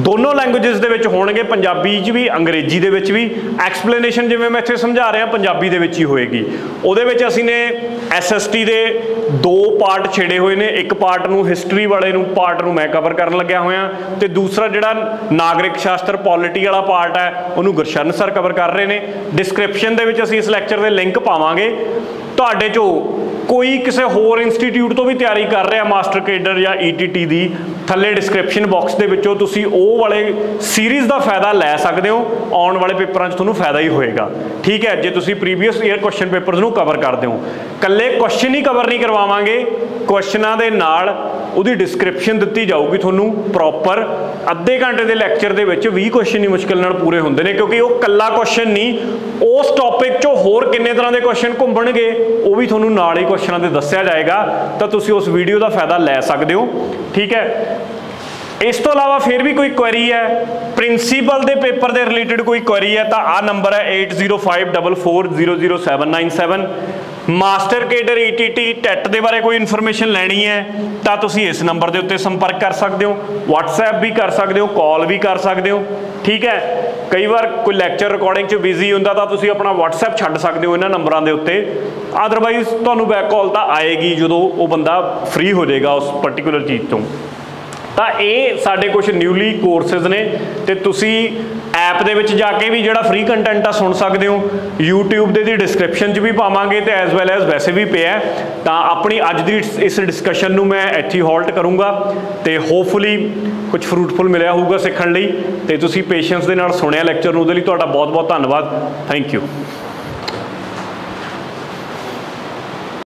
दोनों लैंग्वेजेस ਦੇ ਵਿੱਚ ਹੋਣਗੇ, ਪੰਜਾਬੀ 'ਚ ਵੀ ਅੰਗਰੇਜ਼ੀ ਦੇ ਵਿੱਚ ਵੀ। ਐਕਸਪਲੇਨੇਸ਼ਨ ਜਿਵੇਂ ਮੈਂ ਇੱਥੇ ਸਮਝਾ ਰਿਹਾ ਪੰਜਾਬੀ ਦੇ ਵਿੱਚ ਹੀ ਹੋਏਗੀ। ਉਹਦੇ ਵਿੱਚ ਅਸੀਂ ਨੇ SST ਦੇ 2 ਪਾਰਟ ਛੇੜੇ ਹੋਏ ਨੇ। ਇੱਕ ਪਾਰਟ ਨੂੰ ਹਿਸਟਰੀ ਵਾਲੇ ਨੂੰ ਪਾਰਟ ਨੂੰ ਮੈਂ ਕਵਰ ਕਰਨ ਲੱਗਿਆ ਹੋਇਆ, ਤੇ ਦੂਸਰਾ ਜਿਹੜਾ ਨਾਗਰਿਕ ਸ਼ਾਸਤਰ ਪੋਲਿਟੀ ਵਾਲਾ ਪਾਰਟ ਹੈ ਉਹਨੂੰ ਗੁਰਸ਼ਰਨ ਸਰ ਕਵਰ ਕਰ ਰਹੇ ਨੇ। ਡਿਸਕ੍ਰਿਪਸ਼ਨ ਦੇ ਵਿੱਚ ਅਸੀਂ ਇਸ ਲੈਕਚਰ ਦੇ ਲਿੰਕ ਪਾਵਾਂਗੇ। ਤੁਹਾਡੇ 'ਚੋਂ ਕੋਈ ਕਿਸੇ ਹੋਰ ਇੰਸਟੀਟਿਊਟ ਤੋਂ ਵੀ ਤਿਆਰੀ ਕਰ ਰਿਹਾ ਮਾਸਟਰ ਕੇਡਰ ਜਾਂ ETT ਦੀ, ਥੱਲੇ ਡਿਸਕ੍ਰਿਪਸ਼ਨ ਬਾਕਸ ਦੇ ਵਿੱਚੋਂ ਤੁਸੀਂ ਉਹ ਵਾਲੇ ਸੀਰੀਜ਼ ਦਾ ਫਾਇਦਾ ਲੈ ਸਕਦੇ ਹੋ। ਆਉਣ ਵਾਲੇ ਪੇਪਰਾਂ 'ਚ ਤੁਹਾਨੂੰ ਫਾਇਦਾ ਹੀ ਹੋਏਗਾ, ਠੀਕ ਹੈ, ਜੇ ਤੁਸੀਂ ਪ੍ਰੀਵੀਅਸ ਈਅਰ ਕੁਐਸਚਨ ਪੇਪਰਸ ਨੂੰ ਕਵਰ ਕਰਦੇ ਹੋ। ਇਕੱਲੇ ਕੁਐਸਚਨ ਹੀ ਕਵਰ ਨਹੀਂ ਕਰਵਾਵਾਂਗੇ, ਕੁਐਸਚਨਾਂ ਦੇ ਨਾਲ ਉਹਦੀ ਡਿਸਕ੍ਰਿਪਸ਼ਨ ਦਿੱਤੀ ਜਾਊਗੀ ਤੁਹਾਨੂੰ ਪ੍ਰੋਪਰ। ਅੱਧੇ ਘੰਟੇ ਦੇ ਲੈਕਚਰ ਦੇ ਵਿੱਚ 20 ਕੁਐਸਚਨ ਹੀ ਮੁਸ਼ਕਿਲ ਨਾਲ ਪੂਰੇ ਹੁੰਦੇ ਨੇ, ਕਿਉਂਕਿ ਉਹ ਇਕੱਲਾ ਕੁਐਸਚਨ ਨਹੀਂ, ਉਸ ਟੌਪਿਕ 'ਚੋਂ ਹੋਰ ਕਿੰਨੇ ਤਰ੍ਹਾਂ ਦੇ ਕੁਐਸਚਨ ਘੁੰਮਣਗੇ ਉਹ ਵੀ ਤੁਹਾਨੂੰ ਨਾਲ ਹੀ ਕੁਐਸਚਨਾਂ ਦੇ ਦੱਸਿਆ ਜਾਏਗਾ, ਤਾਂ ਤੁਸੀਂ ਉਸ ਵੀਡੀਓ ਦਾ ਫਾਇਦਾ ਲੈ ਸਕਦੇ ਹੋ, ਠੀਕ ਹੈ। ਇਸ ਤੋਂ ਇਲਾਵਾ ਫਿਰ ਵੀ ਕੋਈ ਕੁਐਰੀ ਹੈ, ਪ੍ਰਿੰਸੀਪਲ ਦੇ ਪੇਪਰ ਦੇ ਰਿਲੇਟਡ ਕੋਈ ਕੁਐਰੀ ਹੈ, ਤਾਂ ਆਹ ਨੰਬਰ ਹੈ 8054400797। ਮਾਸਟਰ ਕੇਡਰ ETT ਟੈਟ ਦੇ ਬਾਰੇ ਕੋਈ ਇਨਫੋਰਮੇਸ਼ਨ ਲੈਣੀ ਹੈ ਤਾਂ ਤੁਸੀਂ ਇਸ ਨੰਬਰ ਦੇ ਉੱਤੇ ਸੰਪਰਕ ਕਰ ਸਕਦੇ ਹੋ। WhatsApp ਵੀ ਕਰ ਸਕਦੇ ਹੋ, ਕਾਲ ਵੀ ਕਰ ਸਕਦੇ ਹੋ, ਠੀਕ ਹੈ। ਕਈ ਵਾਰ ਕੋਈ ਲੈਕਚਰ ਰਿਕਾਰਡਿੰਗ 'ਚ ਬਿਜ਼ੀ ਹੁੰਦਾ ਤਾਂ ਤੁਸੀਂ ਆਪਣਾ WhatsApp ਛੱਡ ਸਕਦੇ ਹੋ ਇਹਨਾਂ ਨੰਬਰਾਂ ਦੇ ਉੱਤੇ। ਅਦਰਵਾਈਜ਼ ਤੁਹਾਨੂੰ ਬੈਕ ਕਾਲ ਤਾਂ ਆਏਗੀ ਜਦੋਂ ਉਹ ਬੰਦਾ ਫ੍ਰੀ ਹੋ ਜਾਏਗਾ ਉਸ ਪਰਟੀਕੂਲਰ ਚੀਜ਼ ਤੋਂ। ਤਾਂ ਇਹ ਸਾਡੇ ਕੁਝ ਨਿਊਲੀ ਕੋਰਸਿਸ ਨੇ, ਤੇ ਤੁਸੀਂ ਐਪ ਦੇ ਵਿੱਚ ਜਾ ਕੇ ਵੀ ਜਿਹੜਾ ਫ੍ਰੀ ਕੰਟੈਂਟ ਆ ਸੁਣ ਸਕਦੇ ਹੋ। YouTube ਦੇ ਦੀ ਡਿਸਕ੍ਰਿਪਸ਼ਨ 'ਚ ਵੀ ਪਾਵਾਂਗੇ ਤੇ ਐਜ਼ ਵੈਲ ਐਜ਼ ਵੈਸੇ ਵੀ ਪਿਆ। ਤਾਂ ਆਪਣੀ ਅੱਜ ਦੀ ਇਸ ਡਿਸਕਸ਼ਨ ਨੂੰ ਮੈਂ ਇੱਥੇ ਹੋਲਟ ਕਰੂੰਗਾ, ਤੇ ਹੋਪਫੁਲੀ ਕੁਝ ਫਰੂਟਫੁਲ ਮਿਲਿਆ ਹੋਊਗਾ ਸਿੱਖਣ ਲਈ, ਤੇ ਤੁਸੀਂ ਪੇਸ਼ੈਂਸ ਦੇ ਨਾਲ ਸੁਣਿਆ ਲੈਕਚਰ ਨੂੰ, ਉਹਦੇ ਲਈ ਤੁਹਾਡਾ ਬਹੁਤ ਬਹੁਤ ਧੰਨਵਾਦ। Thank you.